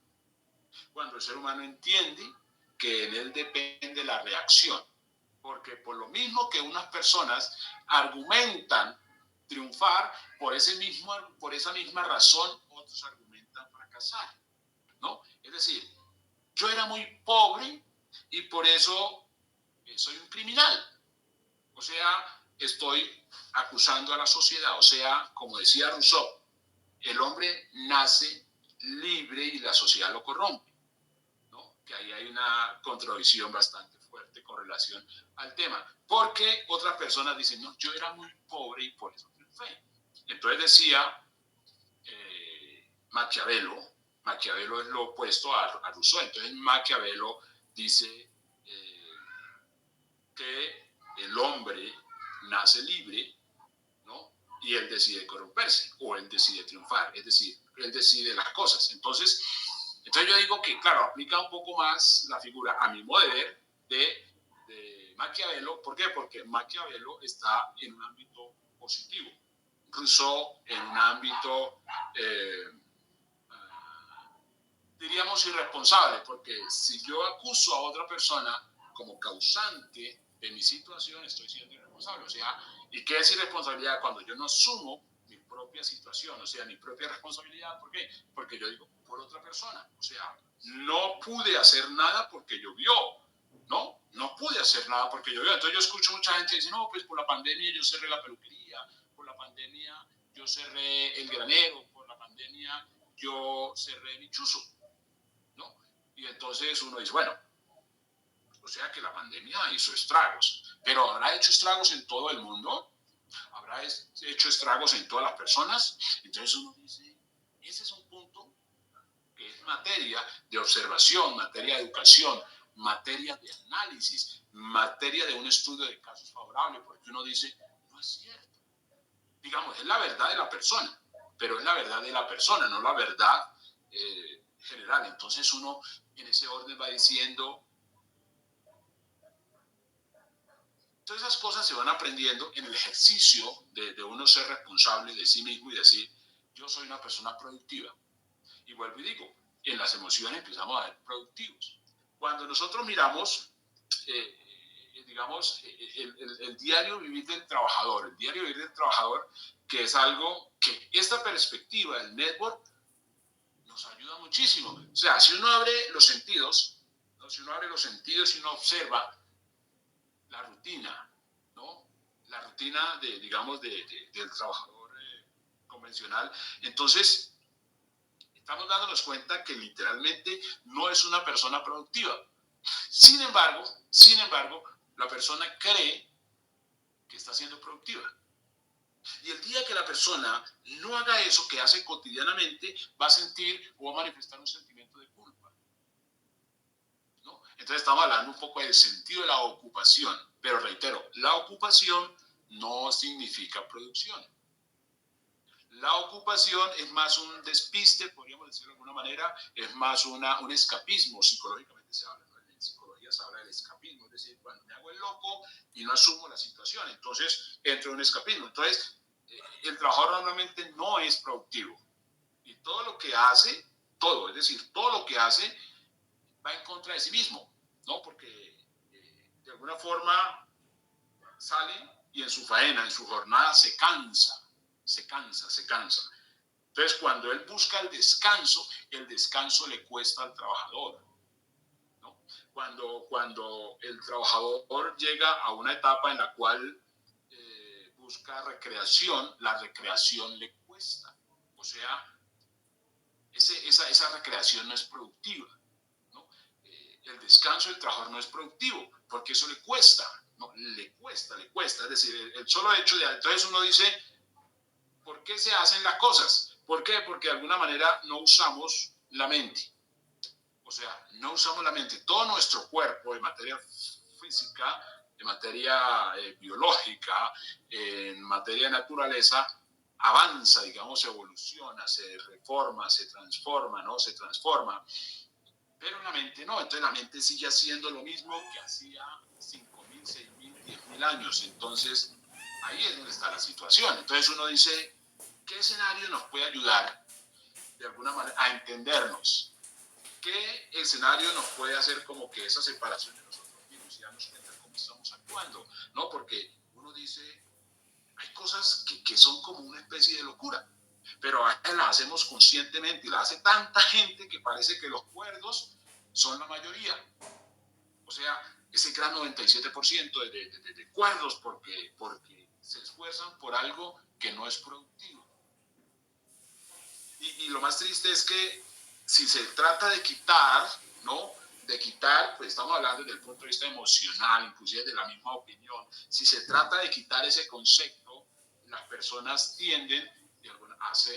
[SPEAKER 2] cuando el ser humano entiende que en él depende la reacción. Porque por lo mismo que unas personas argumentan triunfar, por esa misma razón, otros argumentan fracasar, ¿no? Es decir, yo era muy pobre y por eso soy un criminal. O sea, estoy acusando a la sociedad. O sea, como decía Rousseau, el hombre nace libre y la sociedad lo corrompe, ¿no? Que ahí hay una contradicción bastante fuerte con relación al tema. Porque otras personas dicen, no, yo era muy pobre y por eso triunfé. Entonces decía Maquiavelo es lo opuesto a Rousseau. Entonces Maquiavelo dice que el hombre nace libre, ¿no? Y él decide corromperse o él decide triunfar, es decir, él decide las cosas. Entonces yo digo que, claro, aplica un poco más la figura, a mi modo de ver, de Maquiavelo. ¿Por qué? Porque Maquiavelo está en un ámbito positivo, Rousseau en un ámbito diríamos irresponsable, porque si yo acuso a otra persona como causante de mi situación, estoy siendo irresponsable. O sea, ¿y qué es irresponsabilidad? Cuando yo no asumo mi propia situación, o sea, mi propia responsabilidad. ¿Por qué? Porque yo digo, por otra persona. O sea, no pude hacer nada porque llovió, ¿no? No pude hacer nada porque llovió. Entonces yo escucho mucha gente que dice, no, pues por la pandemia yo cerré la peluquería, por la pandemia yo cerré el granero, por la pandemia yo cerré mi chuzo, ¿no? Y entonces uno dice, bueno, o sea que la pandemia hizo estragos, pero ¿habrá hecho estragos en todo el mundo? ¿Habrá hecho estragos en todas las personas? Entonces uno dice, ese es un punto que es materia de observación, materia de educación, materia de análisis, materia de un estudio de casos favorables, porque uno dice, no es cierto. Digamos, es la verdad de la persona, pero es la verdad de la persona, no la verdad general. Entonces uno en ese orden va diciendo, todas esas cosas se van aprendiendo en el ejercicio de uno ser responsable de sí mismo y decir, yo soy una persona productiva. Y vuelvo y digo, en las emociones empezamos a ser productivos. Cuando nosotros miramos, digamos, el diario vivir del trabajador, el diario vivir del trabajador, que es algo que esta perspectiva del network nos ayuda muchísimo. O sea, si uno abre los sentidos, ¿no? Si uno abre los sentidos y uno observa la rutina, ¿no? La rutina digamos, del trabajador convencional, entonces estamos dándonos cuenta que literalmente no es una persona productiva. Sin embargo, la persona cree que está siendo productiva. Y el día que la persona no haga eso que hace cotidianamente, va a sentir o va a manifestar un sentimiento de culpa, ¿no? Entonces estamos hablando un poco del sentido de la ocupación, pero reitero, la ocupación no significa producción. La ocupación es más un despiste, podríamos decirlo de alguna manera, es más un escapismo, psicológicamente se habla, ¿no? En psicología se habla del escapismo, es decir, cuando me hago el loco y no asumo la situación, entonces entro en un escapismo. Entonces, el trabajador normalmente no es productivo. Y todo lo que hace, todo, es decir, todo lo que hace va en contra de sí mismo, ¿no? Porque de alguna forma sale y en su faena, en su jornada se cansa. Entonces, cuando él busca el descanso le cuesta al trabajador, ¿no? Cuando el trabajador llega a una etapa en la cual busca recreación, la recreación le cuesta. O sea, esa recreación no es productiva, ¿no? El descanso del trabajador no es productivo, porque eso le cuesta, ¿no? Le cuesta. Es decir, el solo hecho de... Entonces uno dice, ¿por qué se hacen las cosas? ¿Por qué? Porque de alguna manera no usamos la mente. O sea, no usamos la mente. Todo nuestro cuerpo en materia física, en materia biológica, en materia de naturaleza, avanza, digamos, evoluciona, se reforma, se transforma, ¿no? Se transforma. Pero la mente no. Entonces la mente sigue haciendo lo mismo que hacía 5.000, 6.000, 10.000 años. Entonces, ahí es donde está la situación. Entonces uno dice, ¿qué escenario nos puede ayudar de alguna manera a entendernos? ¿Qué escenario nos puede hacer como que esa separación de nosotros mismos y darnos cuenta de cómo estamos actuando? ¿No? Porque uno dice, hay cosas que son como una especie de locura, pero a veces las hacemos conscientemente y las hace tanta gente que parece que los cuerdos son la mayoría. O sea, ese gran 97% de cuerdos porque se esfuerzan por algo que no es productivo. Y lo más triste es que si se trata de quitar, ¿no? De quitar, pues estamos hablando desde el punto de vista emocional, inclusive de la misma opinión. Si se trata de quitar ese concepto, las personas tienden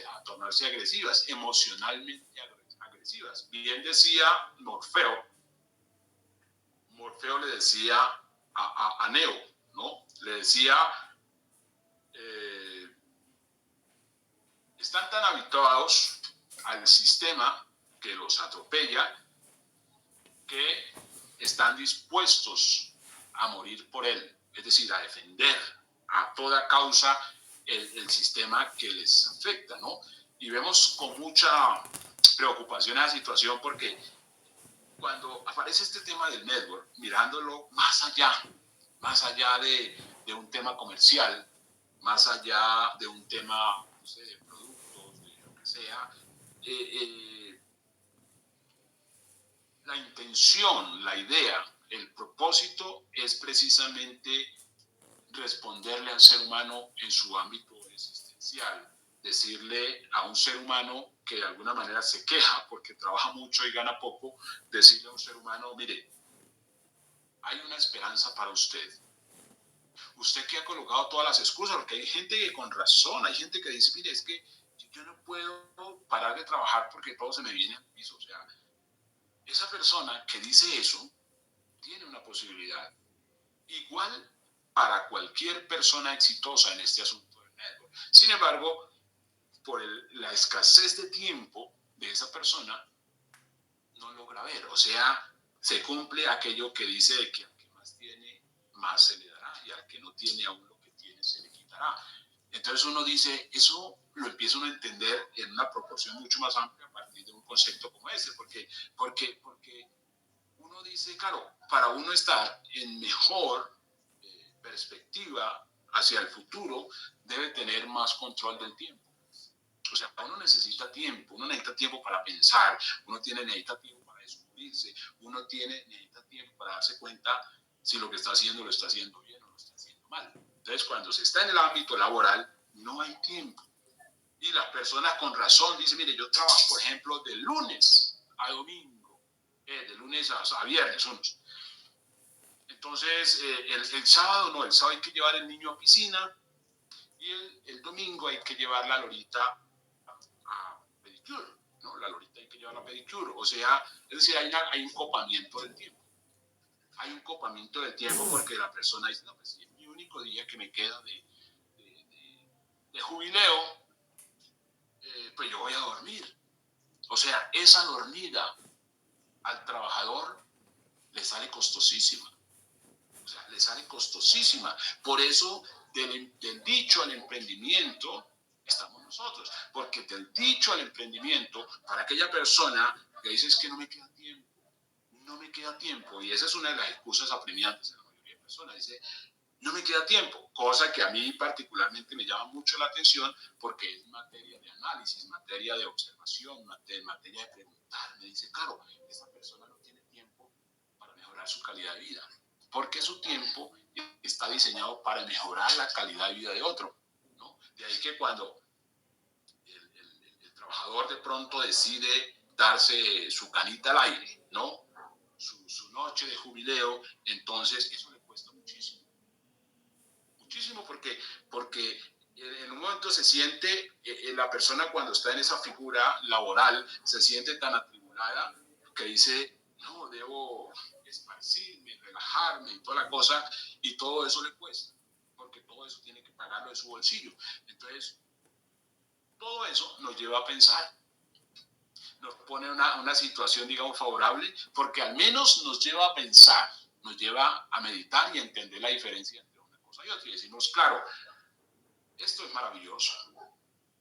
[SPEAKER 2] a tornarse agresivas, emocionalmente agresivas. Bien decía Morfeo le decía a Neo, ¿no? Le decía, están tan habituados al sistema que los atropella que están dispuestos a morir por él, es decir, a defender a toda causa el sistema que les afecta, ¿no? Y vemos con mucha preocupación la situación porque cuando aparece este tema del network, mirándolo más allá de un tema comercial, más allá de un tema, no sé, de productos, de lo que sea, la intención, la idea, el propósito es precisamente responderle al ser humano en su ámbito existencial, decirle a un ser humano que de alguna manera se queja porque trabaja mucho y gana poco, decirle a un ser humano, mire, hay una esperanza para usted. Usted que ha colocado todas las excusas, porque hay gente que con razón, hay gente que dice, mire, es que yo no puedo parar de trabajar porque todo se me viene al piso. O sea, esa persona que dice eso tiene una posibilidad. Igual para cualquier persona exitosa en este asunto del network. Sin embargo, por la escasez de tiempo de esa persona, no logra ver. O sea, se cumple aquello que dice de que al que más tiene, más se le dará, y al que no tiene, aún lo que tiene se le quitará. Entonces uno dice, eso lo empieza uno a entender en una proporción mucho más amplia a partir de un concepto como ese, porque uno dice, claro, para uno estar en mejor perspectiva hacia el futuro, debe tener más control del tiempo. O sea, uno necesita tiempo para pensar, necesita tiempo para descubrirse, necesita tiempo para darse cuenta si lo que está haciendo lo está haciendo bien o lo está haciendo mal. Entonces, cuando se está en el ámbito laboral, no hay tiempo. Y las personas con razón dicen, mire, yo trabajo, por ejemplo, de lunes a domingo, de lunes a viernes, unos. Entonces, el sábado no, el sábado hay que llevar el niño a piscina y el domingo hay que llevar la lorita a pedicure, ¿no? La lorita hay que llevarla a pedicure. O sea, es decir, hay un copamiento del tiempo. Hay un copamiento del tiempo porque la persona dice, no, pues si es mi único día que me queda de jubileo, pues yo voy a dormir. O sea, esa dormida al trabajador le sale costosísima. O sea, le sale costosísima. Por eso, del dicho al emprendimiento, estamos nosotros. Porque del dicho al emprendimiento, para aquella persona que dice es que no me queda tiempo, no me queda tiempo, y esa es una de las excusas apremiantes de la mayoría de personas, dice, no me queda tiempo, cosa que a mí particularmente me llama mucho la atención porque es materia de análisis, materia de observación, materia de preguntar. Me dice, claro, esa persona no tiene tiempo para mejorar su calidad de vida, porque su tiempo está diseñado para mejorar la calidad de vida de otro, ¿no? De ahí que cuando el trabajador de pronto decide darse su canita al aire, ¿no? Su noche de jubileo, entonces eso le cuesta muchísimo. Muchísimo porque en un momento se siente, la persona cuando está en esa figura laboral, se siente tan atribulada que dice, no, debo esparcirme, relajarme y toda la cosa, y todo eso le cuesta, porque todo eso tiene que pagarlo de su bolsillo. Entonces, todo eso nos lleva a pensar, nos pone una situación, digamos, favorable, porque al menos nos lleva a pensar, nos lleva a meditar y a entender la diferencia entre una cosa y otra. Y decimos, claro, esto es maravilloso,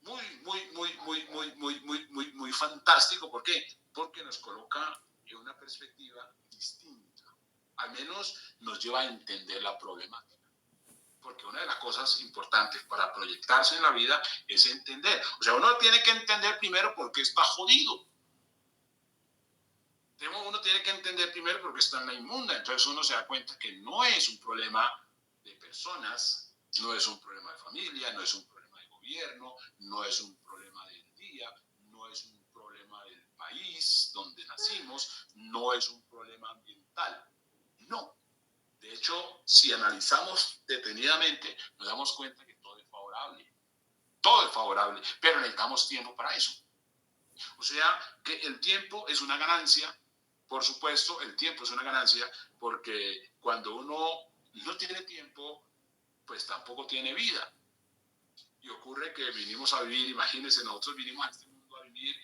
[SPEAKER 2] muy, muy, muy, muy, muy, muy, muy, muy, muy fantástico. ¿Por qué? Porque nos coloca en una perspectiva distinta. Al menos nos lleva a entender la problemática. Porque una de las cosas importantes para proyectarse en la vida es entender. O sea, uno tiene que entender primero por qué está jodido. Uno tiene que entender primero por qué está en la inmunda. Entonces uno se da cuenta que no es un problema de personas, no es un problema de familia, no es un problema de gobierno, no es un problema del día, no es un problema del país donde nacimos, no es un problema ambiental. No. De hecho, si analizamos detenidamente, nos damos cuenta que todo es favorable. Todo es favorable, pero necesitamos tiempo para eso. O sea, que el tiempo es una ganancia. Por supuesto, el tiempo es una ganancia porque cuando uno no tiene tiempo, pues tampoco tiene vida. Y ocurre que vinimos a vivir, imagínense, nosotros vinimos a este mundo a vivir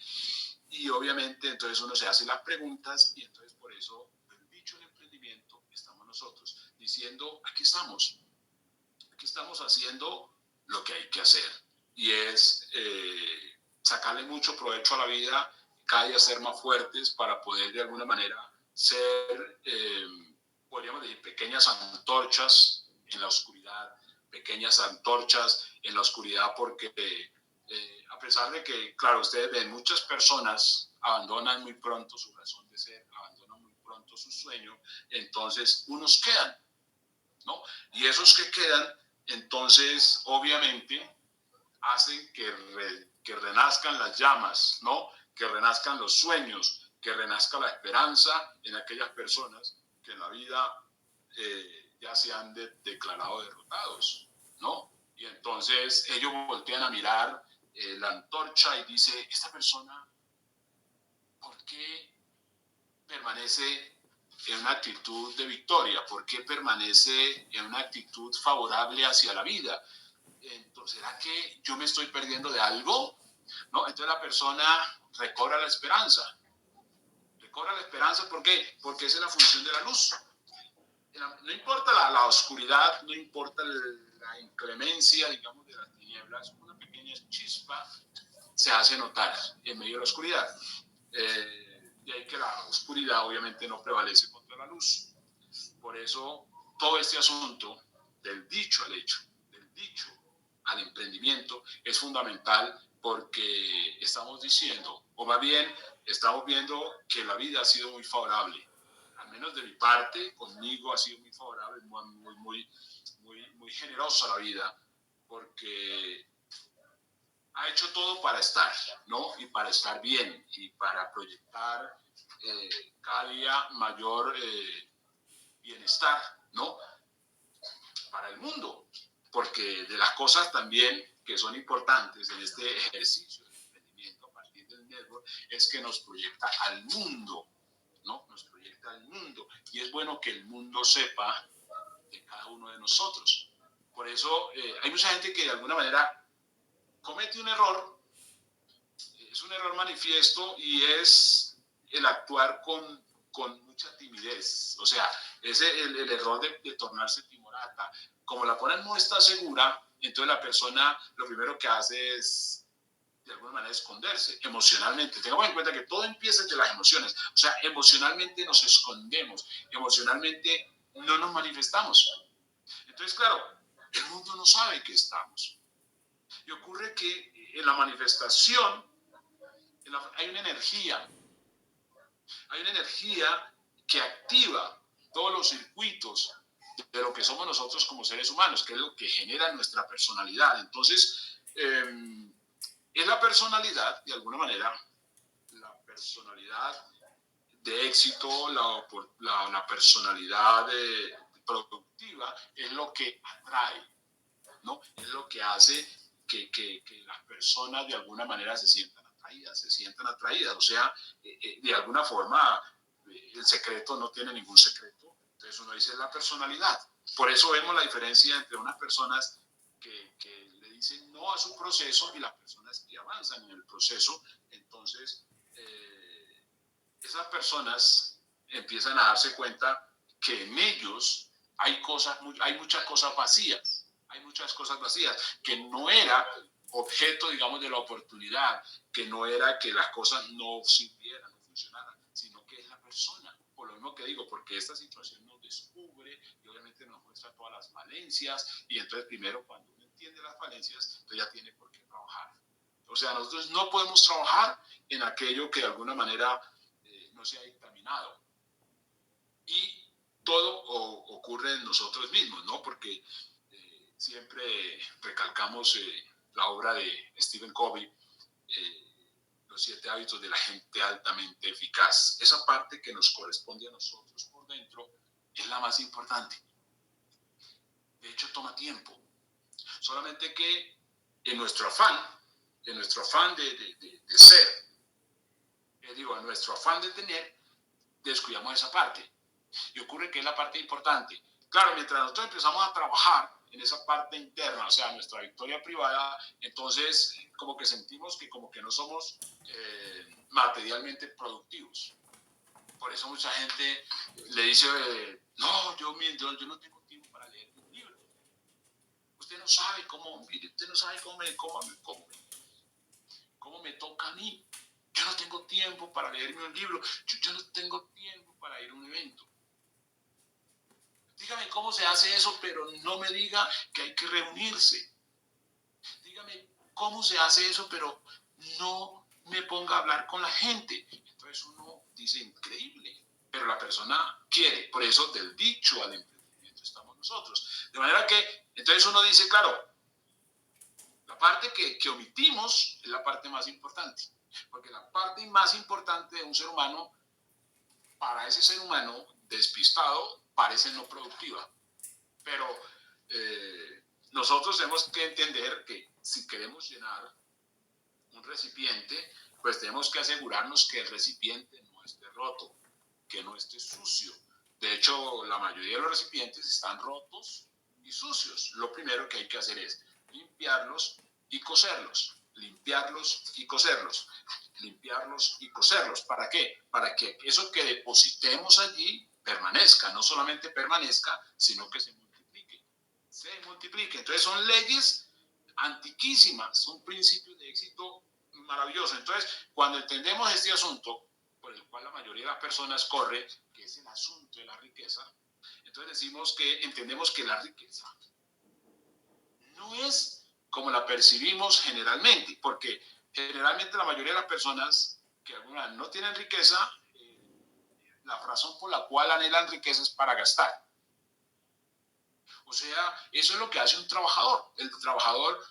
[SPEAKER 2] y obviamente entonces uno se hace las preguntas y entonces por eso, el dicho en emprendimiento, estamos nosotros diciendo, aquí estamos haciendo lo que hay que hacer y es sacarle mucho provecho a la vida, cada día ser más fuertes para poder de alguna manera ser, podríamos decir, pequeñas antorchas en la oscuridad, pequeñas antorchas en la oscuridad, porque a pesar de que, claro, ustedes ven, muchas personas abandonan muy pronto su razón de ser, abandonan muy pronto su sueño, entonces unos quedan, ¿no? Y esos que quedan, entonces, obviamente, hacen que renazcan las llamas, ¿no? Que renazcan los sueños, que renazca la esperanza en aquellas personas que en la vida ya se han declarado derrotados, ¿no? Y entonces ellos voltean a mirar la antorcha y dice, esta persona, ¿por qué permanece en una actitud de victoria? ¿Por qué permanece en una actitud favorable hacia la vida? Entonces, ¿será que yo me estoy perdiendo de algo? ¿No? Entonces la persona recobra la esperanza. Recobra la esperanza, ¿por qué? Porque esa es la función de la luz. No importa la oscuridad, no importa la inclemencia, digamos, de las tinieblas, una pequeña chispa se hace notar en medio de la oscuridad. De ahí que la oscuridad obviamente no prevalece contra la luz. Por eso todo este asunto del dicho al hecho, del dicho al emprendimiento es fundamental porque estamos diciendo, o más bien estamos viendo que la vida ha sido muy favorable. Al menos de mi parte, conmigo ha sido muy favorable, muy generosa la vida, porque ha hecho todo para estar, ¿no? Y para estar bien y para proyectar cada día mayor bienestar, ¿no? Para el mundo, porque de las cosas también que son importantes en este ejercicio de emprendimiento a partir del network es que nos proyecta al mundo, ¿no? Nos proyecta al mundo y es bueno que el mundo sepa de cada uno de nosotros. Por eso hay mucha gente que de alguna manera comete un error, es un error manifiesto y es el actuar con mucha timidez. O sea, es el error de tornarse timorata. Como la persona no está segura, entonces la persona lo primero que hace es de alguna manera esconderse emocionalmente. Tengamos en cuenta que todo empieza entre las emociones. O sea, emocionalmente nos escondemos, emocionalmente no nos manifestamos. Entonces, claro, el mundo no sabe que estamos. Y ocurre que en la manifestación hay una energía que activa todos los circuitos de lo que somos nosotros como seres humanos, que es lo que genera nuestra personalidad. Entonces, es la personalidad, de alguna manera, la personalidad de éxito, la personalidad productiva, es lo que atrae, ¿no? Es lo que hace que las personas de alguna manera se sientan atraídas. O sea, de alguna forma, el secreto no tiene ningún secreto. Entonces uno dice la personalidad. Por eso vemos la diferencia entre unas personas que le dicen no a su proceso y las personas que avanzan en el proceso. Entonces, esas personas empiezan a darse cuenta que en ellos hay muchas cosas vacías. Hay muchas cosas vacías, que no era objeto, digamos, de la oportunidad, que no era que las cosas no sirvieran, no funcionaran, sino que es la persona. Por lo mismo que digo, porque esta situación nos descubre y obviamente nos muestra todas las falencias, y entonces primero cuando uno entiende las falencias, entonces ya tiene por qué trabajar. O sea, nosotros no podemos trabajar en aquello que de alguna manera no se ha dictaminado. Y todo ocurre en nosotros mismos, ¿no? Porque siempre recalcamos la obra de Stephen Covey, Los 7 hábitos de la gente altamente eficaz. Esa parte que nos corresponde a nosotros por dentro es la más importante. De hecho, toma tiempo. Solamente que en nuestro afán de ser, en nuestro afán de tener, descuidamos esa parte. Y ocurre que es la parte importante. Claro, mientras nosotros empezamos a trabajar en esa parte interna, o sea, nuestra victoria privada, entonces como que sentimos que como que no somos materialmente productivos. Por eso mucha gente le dice, no, yo no tengo tiempo para leer un libro. Usted no sabe cómo me toca a mí. Yo no tengo tiempo para leerme un libro, yo no tengo tiempo para ir a un evento. Dígame cómo se hace eso, pero no me diga que hay que reunirse. Dígame cómo se hace eso, pero no me ponga a hablar con la gente. Entonces uno dice, increíble, pero la persona quiere. Por eso del dicho al emprendimiento estamos nosotros. De manera que, entonces uno dice, claro, la parte que omitimos es la parte más importante. Porque la parte más importante de un ser humano, para ese ser humano despistado, parece no productiva. Pero nosotros tenemos que entender que si queremos llenar un recipiente, pues tenemos que asegurarnos que el recipiente no esté roto, que no esté sucio. De hecho, la mayoría de los recipientes están rotos y sucios. Lo primero que hay que hacer es limpiarlos y coserlos. Limpiarlos y coserlos. Limpiarlos y coserlos. ¿Para qué? Para que eso que depositemos allí permanezca. No solamente permanezca, sino que se multiplique. Entonces son leyes antiquísimas, son principios de éxito maravillosos. Entonces, cuando entendemos este asunto, por el cual la mayoría de las personas corre, que es el asunto de la riqueza, entonces entendemos que la riqueza no es como la percibimos generalmente, porque generalmente la mayoría de las personas que algunas no tienen riqueza, la razón por la cual anhelan riqueza es para gastar. O sea, eso es lo que hace un trabajador. El trabajador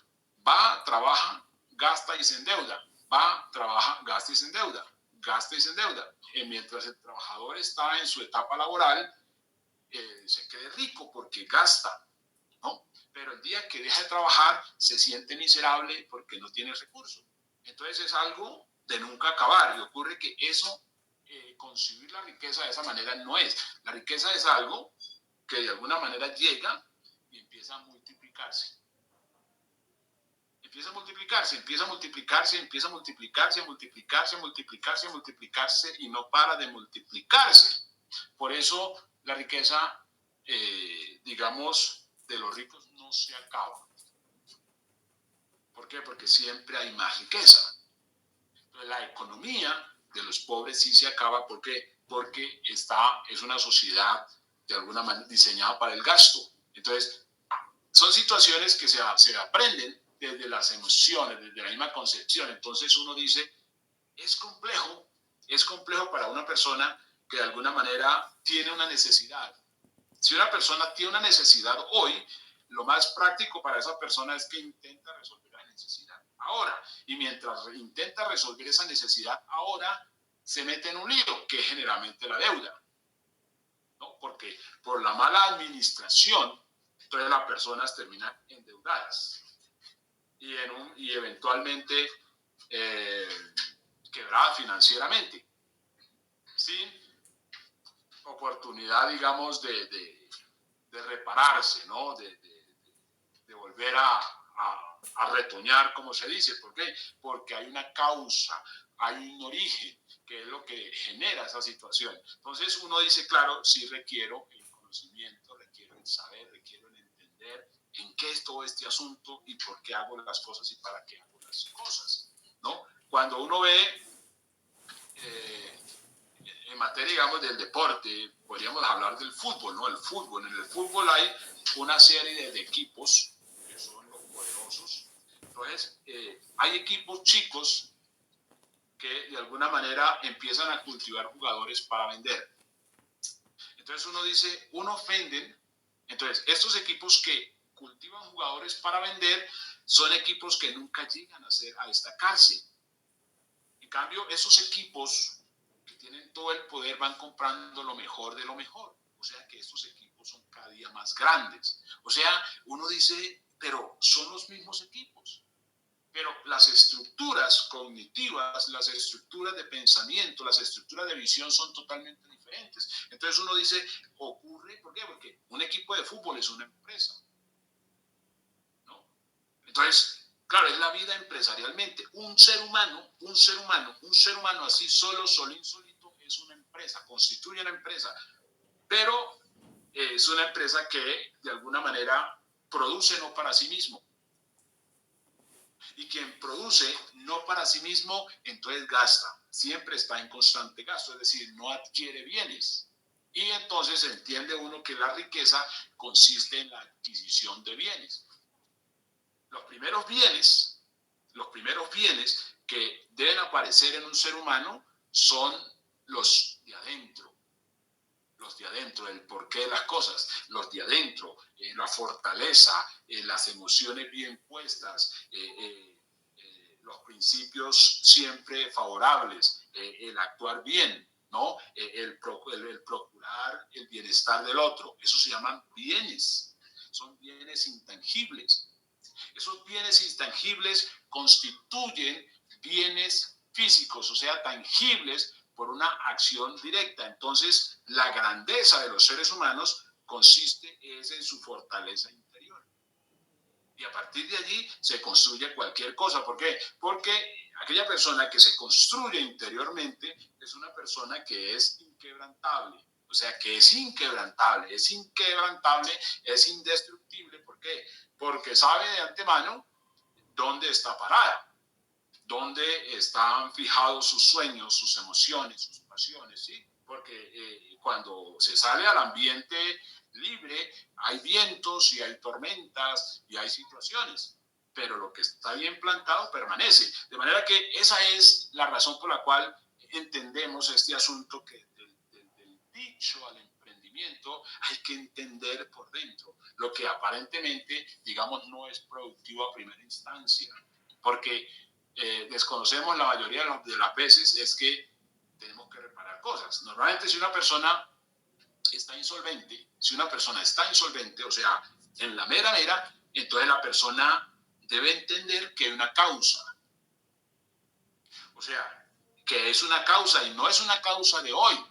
[SPEAKER 2] va, trabaja, gasta y se endeuda. Va, trabaja, gasta y se endeuda. Gasta y se endeuda. Y mientras el trabajador está en su etapa laboral, se quede rico porque gasta, ¿no? Pero el día que deja de trabajar se siente miserable porque no tiene recursos. Entonces es algo de nunca acabar y ocurre que eso, concebir la riqueza de esa manera no es. La riqueza es algo que de alguna manera llega y empieza a multiplicarse. Empieza a multiplicarse, empieza a multiplicarse, empieza a multiplicarse, a multiplicarse, a multiplicarse, a multiplicarse y no para de multiplicarse. Por eso la riqueza, digamos, de los ricos no se acaba. ¿Por qué? Porque siempre hay más riqueza. Entonces, la economía de los pobres sí se acaba. ¿Por qué? Porque es una sociedad de alguna manera diseñada para el gasto. Entonces, son situaciones que se aprenden desde las emociones, desde la misma concepción. Entonces uno dice, es complejo para una persona que de alguna manera tiene una necesidad. Si una persona tiene una necesidad hoy, lo más práctico para esa persona es que intenta resolver la necesidad ahora. Y mientras intenta resolver esa necesidad ahora, se mete en un lío, que es generalmente la deuda, ¿no? Porque por la mala administración, entonces las personas terminan endeudadas y eventualmente quebradas financieramente, sin oportunidad, digamos, de repararse, ¿no? De volver a retoñar, como se dice. ¿Por qué? Porque hay una causa, hay un origen, que es lo que genera esa situación. Entonces uno dice, claro, sí requiero el conocimiento, requiero el saber, requiero el entender en qué es todo este asunto y por qué hago las cosas y para qué hago las cosas, ¿no? Cuando uno ve en materia, digamos, del deporte, podríamos hablar del fútbol, ¿no? En el fútbol hay una serie de equipos que son los poderosos. Entonces, hay equipos chicos que de alguna manera empiezan a cultivar jugadores para vender. Entonces uno dice, uno ofenden. Entonces, estos equipos que cultivan jugadores para vender son equipos que nunca llegan a destacarse. En cambio, esos equipos que tienen todo el poder van comprando lo mejor de lo mejor. O sea que estos equipos son cada día más grandes. O sea, uno dice, pero son los mismos equipos. Pero las estructuras cognitivas, las estructuras de pensamiento, las estructuras de visión son totalmente diferentes. Entonces uno dice, ocurre, ¿por qué? Porque un equipo de fútbol es una empresa, ¿no? Entonces, claro, es la vida empresarialmente. Un ser humano así insólito, es una empresa, constituye una empresa, pero es una empresa que de alguna manera produce no para sí mismo. Y quien produce no para sí mismo, entonces gasta. Siempre está en constante gasto, es decir, no adquiere bienes. Y entonces entiende uno que la riqueza consiste en la adquisición de bienes. Los primeros bienes que deben aparecer en un ser humano son los de adentro. Los de adentro, el porqué de las cosas, los de adentro, la fortaleza, las emociones bien puestas, los principios siempre favorables, el actuar bien, ¿no? El procurar el bienestar del otro. Eso se llaman bienes, son bienes intangibles. Esos bienes intangibles constituyen bienes físicos, o sea, tangibles por una acción directa. Entonces, la grandeza de los seres humanos consiste en su fortaleza interior. Y a partir de allí se construye cualquier cosa. ¿Por qué? Porque aquella persona que se construye interiormente es una persona que es inquebrantable. O sea, que es inquebrantable, es indestructible. ¿Por qué? Porque sabe de antemano dónde está parada, dónde están fijados sus sueños, sus emociones, sus pasiones, ¿sí? Porque cuando se sale al ambiente libre, hay vientos y hay tormentas y hay situaciones, pero lo que está bien plantado permanece. De manera que esa es la razón por la cual entendemos este asunto que del dicho al emprendimiento hay que entender por dentro lo que aparentemente, digamos, no es productivo a primera instancia, porque desconocemos la mayoría de las veces es que tenemos que reparar cosas. Normalmente si una persona está insolvente, si una persona está insolvente, o sea, en la mera, entonces la persona debe entender que hay una causa. O sea, que es una causa y no es una causa de hoy.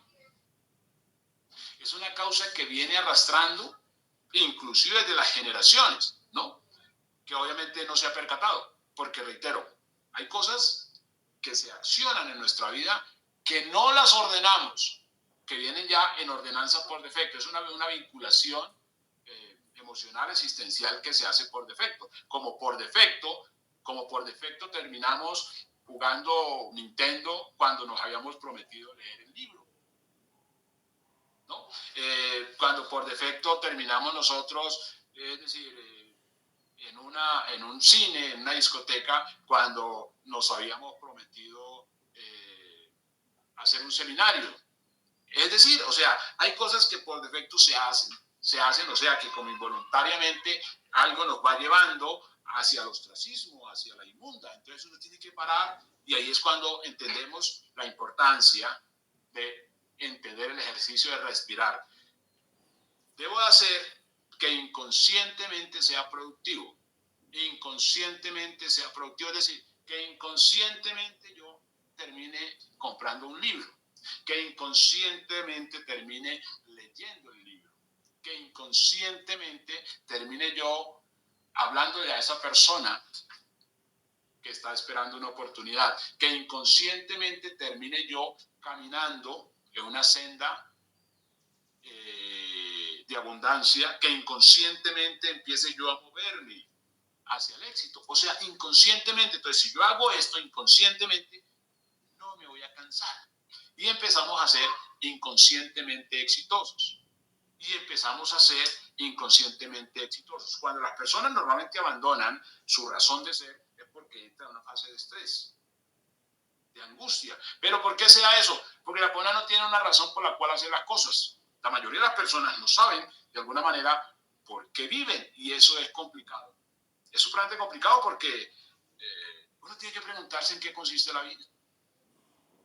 [SPEAKER 2] Es una causa que viene arrastrando inclusive de las generaciones, ¿no? Que obviamente no se ha percatado. Porque, reitero, hay cosas que se accionan en nuestra vida que no las ordenamos, que vienen ya en ordenanza por defecto. Es una vinculación emocional, existencial que se hace por defecto. Como por defecto terminamos jugando Nintendo cuando nos habíamos prometido leer el libro, ¿no? Cuando por defecto terminamos nosotros, es decir, en un cine, en una discoteca, cuando nos habíamos prometido hacer un seminario. Es decir, o sea, hay cosas que por defecto se hacen, o sea, que como involuntariamente algo nos va llevando hacia el ostracismo, hacia la inmunda. Entonces uno tiene que parar y ahí es cuando entendemos la importancia de entender el ejercicio de respirar. Debo hacer que inconscientemente sea productivo. Inconscientemente sea productivo, es decir, que inconscientemente yo termine comprando un libro, que inconscientemente termine leyendo el libro, que inconscientemente termine yo hablándole a esa persona que está esperando una oportunidad, que inconscientemente termine yo caminando en una senda de abundancia, que inconscientemente empiece yo a moverme hacia el éxito. O sea, inconscientemente. Entonces, si yo hago esto inconscientemente, no me voy a cansar. Y empezamos a ser inconscientemente exitosos. Y empezamos a ser inconscientemente exitosos. Cuando las personas normalmente abandonan su razón de ser, es porque entra en una fase de estrés, de angustia. ¿Pero por qué sea eso? Porque la persona no tiene una razón por la cual hacer las cosas. La mayoría de las personas no saben, de alguna manera, por qué viven. Y eso es complicado. Es supremamente complicado porque uno tiene que preguntarse en qué consiste la vida.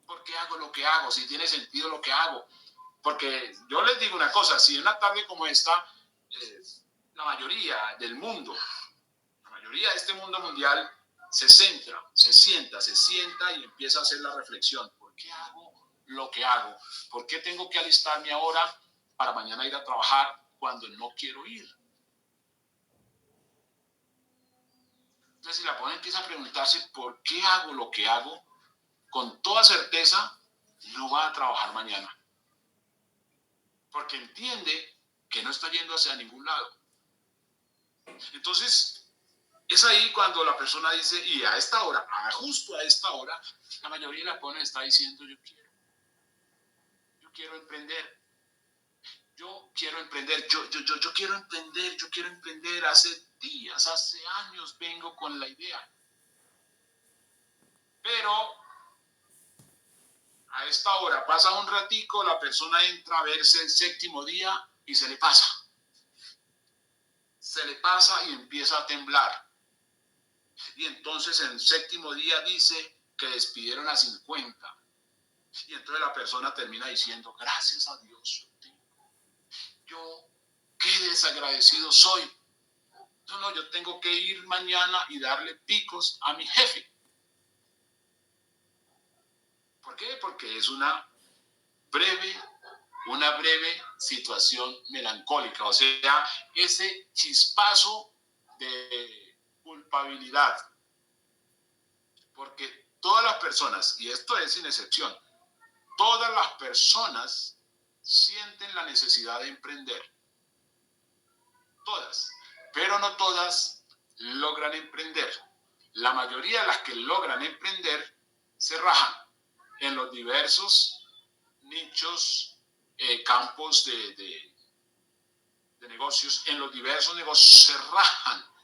[SPEAKER 2] ¿Por qué hago lo que hago? Si tiene sentido lo que hago. Porque yo les digo una cosa, si en una tarde como esta, la mayoría del mundo, la mayoría de este mundo mundial se centra, se sienta y empieza a hacer la reflexión. ¿Por qué hago lo que hago? ¿Por qué tengo que alistarme ahora para mañana ir a trabajar cuando no quiero ir? Entonces, si la persona empieza a preguntarse por qué hago lo que hago, con toda certeza no va a trabajar mañana. Porque entiende que no está yendo hacia ningún lado. Entonces, es ahí cuando la persona dice, y a esta hora, justo a esta hora, la mayoría de la persona está diciendo, yo quiero emprender. Yo quiero emprender, yo quiero emprender. Hace días, hace años vengo con la idea. Pero a esta hora pasa un ratico, la persona entra a verse el séptimo día y se le pasa. Se le pasa y empieza a temblar. Y entonces en el séptimo día dice que despidieron a 50. Y entonces la persona termina diciendo, gracias a Dios, yo qué desagradecido soy. No, yo tengo que ir mañana y darle picos a mi jefe. ¿Por qué? Porque es una breve situación melancólica, o sea, ese chispazo de culpabilidad. Porque todas las personas, y esto es sin excepción, todas las personas sienten la necesidad de emprender. Todas. Pero no todas logran emprender. La mayoría de las que logran emprender se rajan en los diversos nichos, campos de negocios, en los diversos negocios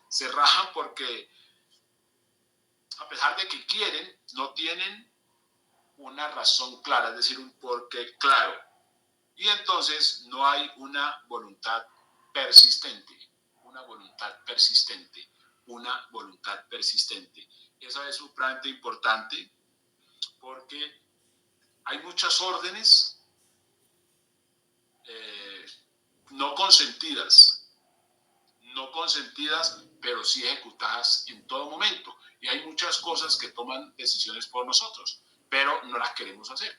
[SPEAKER 2] se rajan porque a pesar de que quieren, no tienen una razón clara, es decir, un porqué claro. Y entonces no hay una voluntad persistente. Eso es supremamente importante porque hay muchas órdenes no consentidas, pero sí ejecutadas en todo momento. Y hay muchas cosas que toman decisiones por nosotros, pero no las queremos hacer.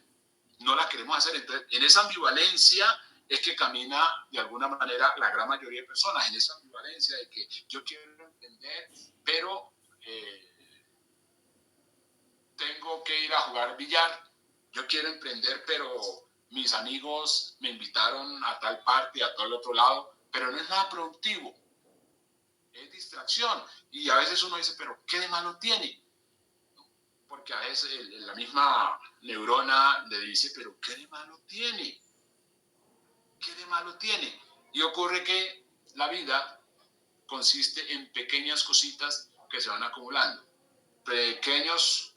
[SPEAKER 2] No las queremos hacer. Entonces, en esa ambivalencia es que camina de alguna manera la gran mayoría de personas, en esa ambivalencia de que yo quiero emprender, pero tengo que ir a jugar billar. Yo quiero emprender, pero mis amigos me invitaron a tal parte, a tal otro lado, pero no es nada productivo. Es distracción. Y a veces uno dice, pero ¿qué de malo tiene? Porque a veces la misma neurona le dice, pero ¿qué de malo tiene? ¿Qué de malo tiene? Y ocurre que la vida consiste en pequeñas cositas que se van acumulando. Pequeños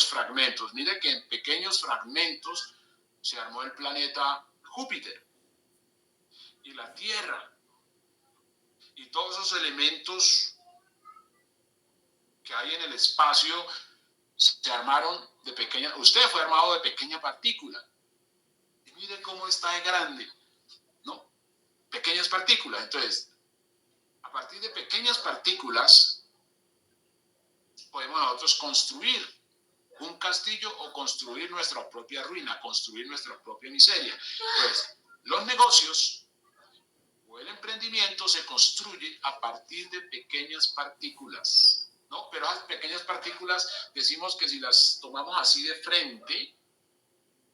[SPEAKER 2] fragmentos. Mire que en pequeños fragmentos se armó el planeta Júpiter y la Tierra. Y todos esos elementos que hay en el espacio se armaron de pequeñas. Usted fue armado de pequeña partícula. Y mire cómo está de grande, ¿no? Pequeñas partículas. Entonces, a partir de pequeñas partículas, podemos nosotros construir un castillo o construir nuestra propia ruina, construir nuestra propia miseria. Pues los negocios o el emprendimiento se construye a partir de pequeñas partículas, ¿no? Pero esas pequeñas partículas decimos que si las tomamos así de frente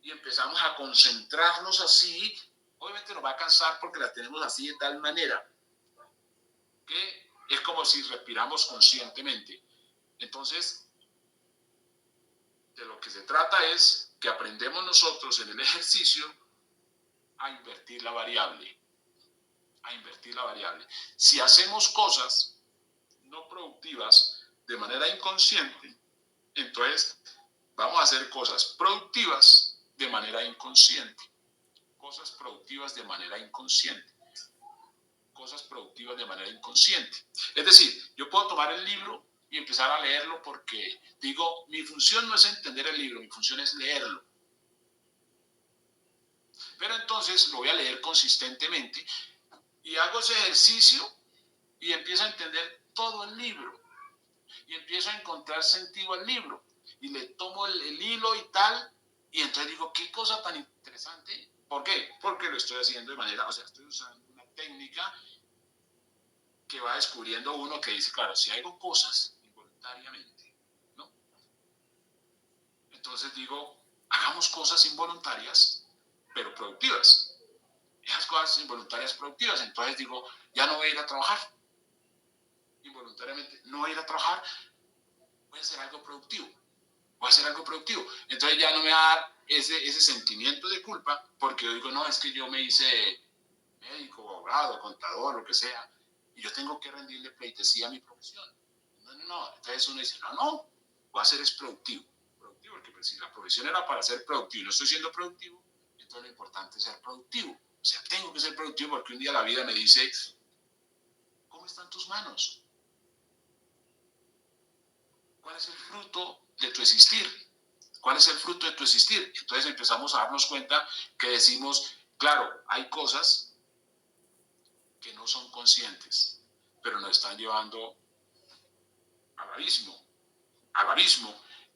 [SPEAKER 2] y empezamos a concentrarnos así, obviamente nos va a cansar porque las tenemos así de tal manera que es como si respiramos conscientemente. Entonces, de lo que se trata es que aprendemos nosotros en el ejercicio a invertir la variable. Si hacemos cosas no productivas de manera inconsciente, entonces vamos a hacer cosas productivas de manera inconsciente. Cosas productivas de manera inconsciente. Es decir, yo puedo tomar el libro y empezar a leerlo porque digo, mi función no es entender el libro, mi función es leerlo. Pero entonces lo voy a leer consistentemente y hago ese ejercicio y empiezo a entender todo el libro y empiezo a encontrar sentido al libro y le tomo el hilo y tal, y entonces digo, qué cosa tan interesante. ¿Por qué? Porque lo estoy haciendo de manera, o sea, estoy usando una técnica que va descubriendo uno que dice, claro, si hago cosas involuntariamente, ¿no? Entonces digo, hagamos cosas involuntarias, pero productivas. Esas cosas involuntarias productivas. Entonces digo, ya no voy a ir a trabajar. Involuntariamente, no voy a ir a trabajar, voy a hacer algo productivo. Entonces ya no me va a dar ese sentimiento de culpa, porque yo digo, no, es que yo me hice médico, abogado, contador, lo que sea, y yo tengo que rendirle pleitesía a mi profesión. No. Entonces uno dice, no, voy a ser es productivo, porque pues, si la profesión era para ser productivo y no estoy siendo productivo, entonces lo importante es ser productivo. O sea, tengo que ser productivo porque un día la vida me dice, ¿cómo están tus manos? ¿Cuál es el fruto de tu existir? Entonces empezamos a darnos cuenta que decimos, claro, hay cosas que no son conscientes, pero nos están llevando al abismo,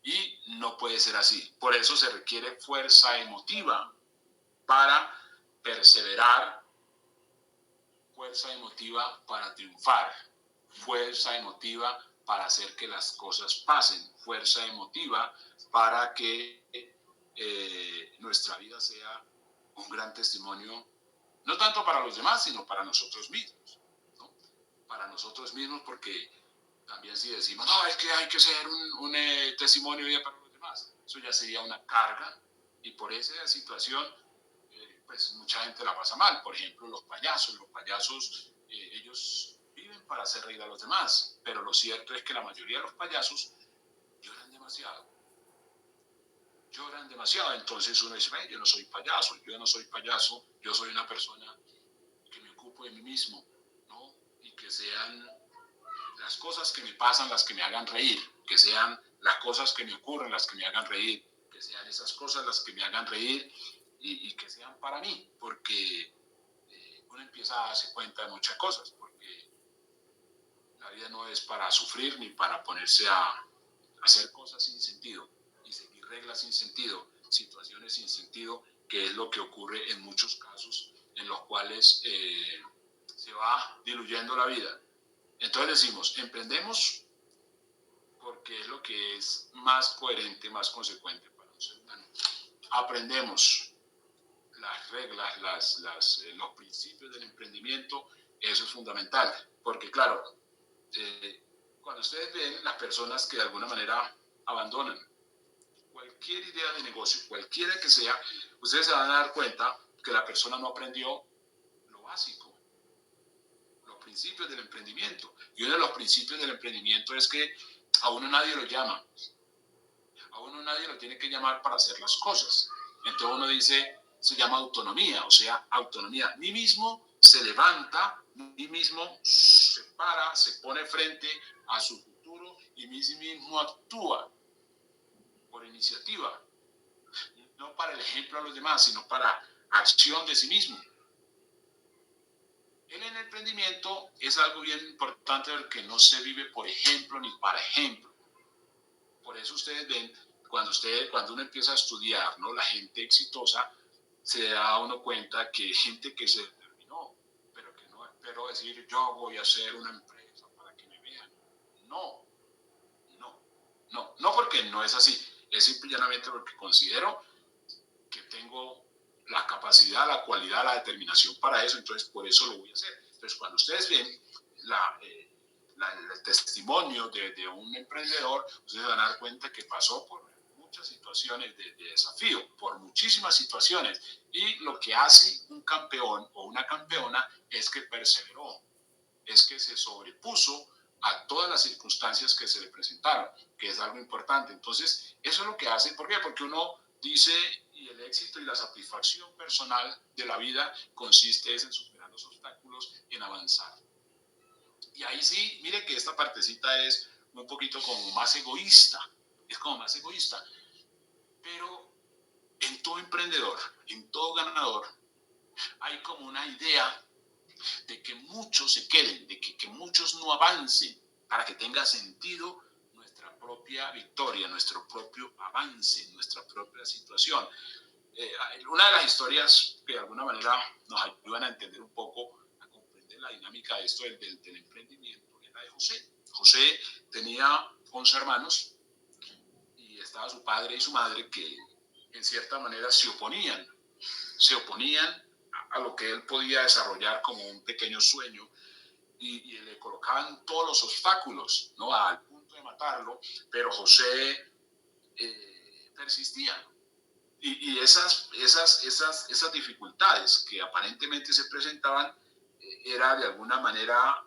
[SPEAKER 2] y no puede ser así. Por eso se requiere fuerza emotiva para perseverar, fuerza emotiva para triunfar, fuerza emotiva para hacer que las cosas pasen, fuerza emotiva para que nuestra vida sea un gran testimonio, no tanto para los demás, sino para nosotros mismos, ¿no? Para nosotros mismos, porque también si decimos, no, es que hay que ser un testimonio de vida para los demás, eso ya sería una carga, y por esa situación, pues mucha gente la pasa mal. Por ejemplo, los payasos, ellos viven para hacer reír a los demás, pero lo cierto es que la mayoría de los payasos lloran demasiado. Entonces uno dice, yo no soy payaso, yo soy una persona que me ocupo de mí mismo, ¿no? Y que sean las cosas que me pasan las que me hagan reír, que sean las cosas que me ocurren las que me hagan reír, que sean esas cosas las que me hagan reír y que sean para mí, porque uno empieza a darse cuenta de muchas cosas, porque la vida no es para sufrir ni para ponerse a hacer cosas sin sentido y seguir reglas sin sentido, situaciones sin sentido, que es lo que ocurre en muchos casos en los cuales se va diluyendo la vida. Entonces decimos, emprendemos porque es lo que es más coherente, más consecuente para un ser humano. Aprendemos las reglas, los principios del emprendimiento, eso es fundamental, porque claro, cuando ustedes ven las personas que de alguna manera abandonan cualquier idea de negocio, cualquiera que sea, ustedes se van a dar cuenta que la persona no aprendió lo básico, los principios del emprendimiento. Y uno de los principios del emprendimiento es que a uno nadie lo llama, a uno nadie lo tiene que llamar para hacer las cosas. Entonces uno dice, se llama autonomía, o sea, autonomía. Mí mismo se levanta, mí mismo se para, se pone frente a su futuro y mí mismo actúa por iniciativa, no para el ejemplo a los demás, sino para acción de sí mismo. En el emprendimiento es algo bien importante porque no se vive por ejemplo ni para ejemplo. Por eso ustedes ven, cuando uno empieza a estudiar, ¿no? La gente exitosa, se da uno cuenta que hay gente que se determinó, pero que no espero decir yo voy a hacer una empresa para que me vean. No, no porque no es así, es simplemente porque considero que tengo la capacidad, la cualidad, la determinación para eso, entonces por eso lo voy a hacer. Entonces cuando ustedes ven el testimonio de un emprendedor, ustedes van a dar cuenta que pasó por muchas situaciones de desafío, por muchísimas situaciones, y lo que hace un campeón o una campeona es que perseveró, es que se sobrepuso a todas las circunstancias que se le presentaron, que es algo importante. Entonces, eso es lo que hace. ¿Por qué? Porque uno dice, y el éxito y la satisfacción personal de la vida consiste en superar los obstáculos, en avanzar. Y ahí sí, mire que esta partecita es un poquito como más egoísta, es como más egoísta. Pero en todo emprendedor, en todo ganador, hay como una idea de que muchos se queden, de que muchos no avancen, para que tenga sentido nuestra propia victoria, nuestro propio avance, nuestra propia situación. Una de las historias que de alguna manera nos ayudan a entender un poco, a comprender la dinámica de esto del emprendimiento, es la de José. José tenía 11 hermanos y estaba su padre y su madre que en cierta manera se oponían a lo que él podía desarrollar como un pequeño sueño y le colocaban todos los obstáculos, ¿no? Al punto de matarlo, pero José persistía. Y esas dificultades que aparentemente se presentaban era de alguna manera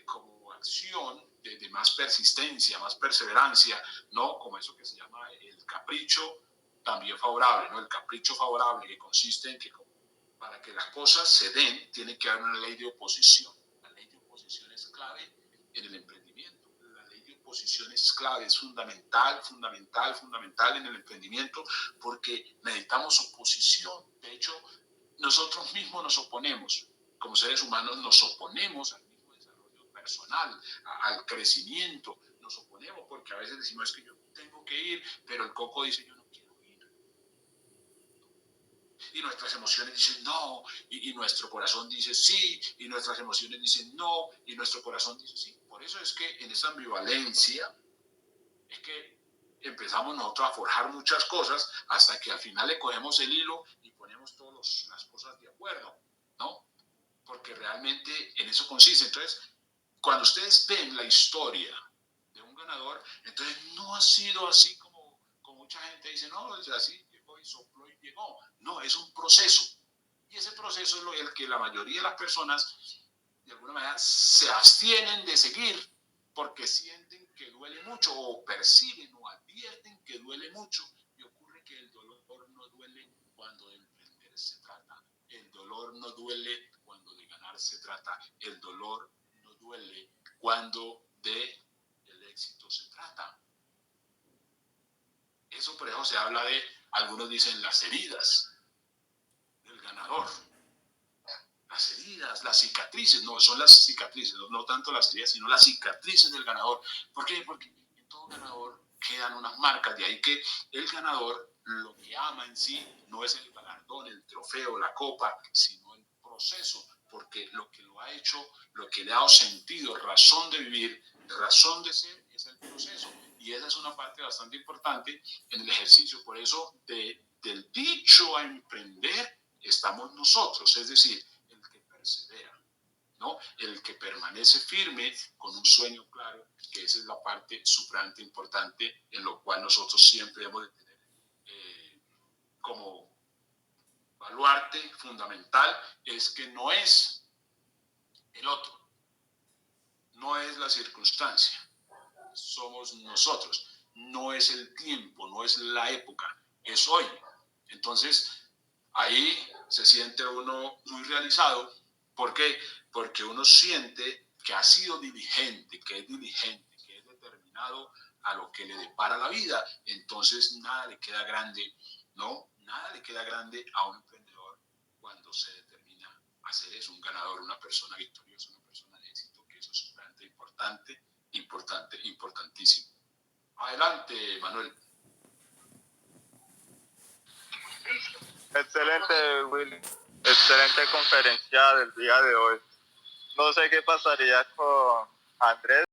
[SPEAKER 2] como acción de más persistencia, más perseverancia, ¿no? Como eso que se llama el capricho también favorable, ¿no? El capricho favorable que consiste en que para que las cosas se den tiene que haber una ley de oposición. La ley de oposición es clave en el emprendimiento. La ley de oposición es clave, es fundamental en el emprendimiento porque necesitamos oposición. De hecho, nosotros mismos nos oponemos. Como seres humanos nos oponemos al mismo desarrollo personal, al crecimiento. Nos oponemos porque a veces decimos es que yo tengo que ir, pero el coco dice yo no quiero ir. Y nuestras emociones dicen no, y nuestro corazón dice sí, y nuestras emociones dicen no, y nuestro corazón dice sí. Por eso es que en esa ambivalencia es que empezamos nosotros a forjar muchas cosas hasta que al final le cogemos el hilo y ponemos todas las cosas de acuerdo, ¿no? Porque realmente en eso consiste. Entonces, cuando ustedes ven la historia de un ganador, entonces no ha sido así como mucha gente dice, no, es así, llegó y sopló y llegó. No, es un proceso. Y ese proceso es el que la mayoría de las personas, de alguna manera, se abstienen de seguir porque sienten que duele mucho o perciben o advierten que duele mucho. Y ocurre que el dolor no duele cuando de emprender se trata. El dolor no duele cuando de ganar se trata. El dolor no duele cuando de el éxito se trata. Eso, por ejemplo, se habla de, algunos dicen, las heridas del ganador. Las heridas las cicatrices, no, son las cicatrices, no tanto las heridas, sino las cicatrices del ganador. ¿Por qué? Porque en todo ganador quedan unas marcas, de ahí que el ganador lo que ama en sí no es el galardón, el trofeo, la copa, sino el proceso, porque lo que lo ha hecho, lo que le ha dado sentido, razón de vivir, razón de ser, es el proceso. Y esa es una parte bastante importante en el ejercicio. Por eso, del dicho a emprender, estamos nosotros, es decir, el que persevera, ¿no? El que permanece firme con un sueño claro, que esa es la parte supremamente importante en lo cual nosotros siempre debemos de tener como baluarte fundamental, es que no es el otro, no es la circunstancia, somos nosotros, no es el tiempo, no es la época, es hoy. Entonces, ahí se siente uno muy realizado. ¿Por qué? Porque uno siente que ha sido diligente, que es determinado a lo que le depara la vida. Entonces, nada le queda grande, ¿no? Nada le queda grande a un emprendedor cuando se determina a ser eso, un ganador, una persona victoriosa, una persona de éxito, que eso es bastante importantísimo. Adelante, Manuel.
[SPEAKER 3] Excelente, Will. Excelente conferencia del día de hoy. No sé qué pasaría con Andrés.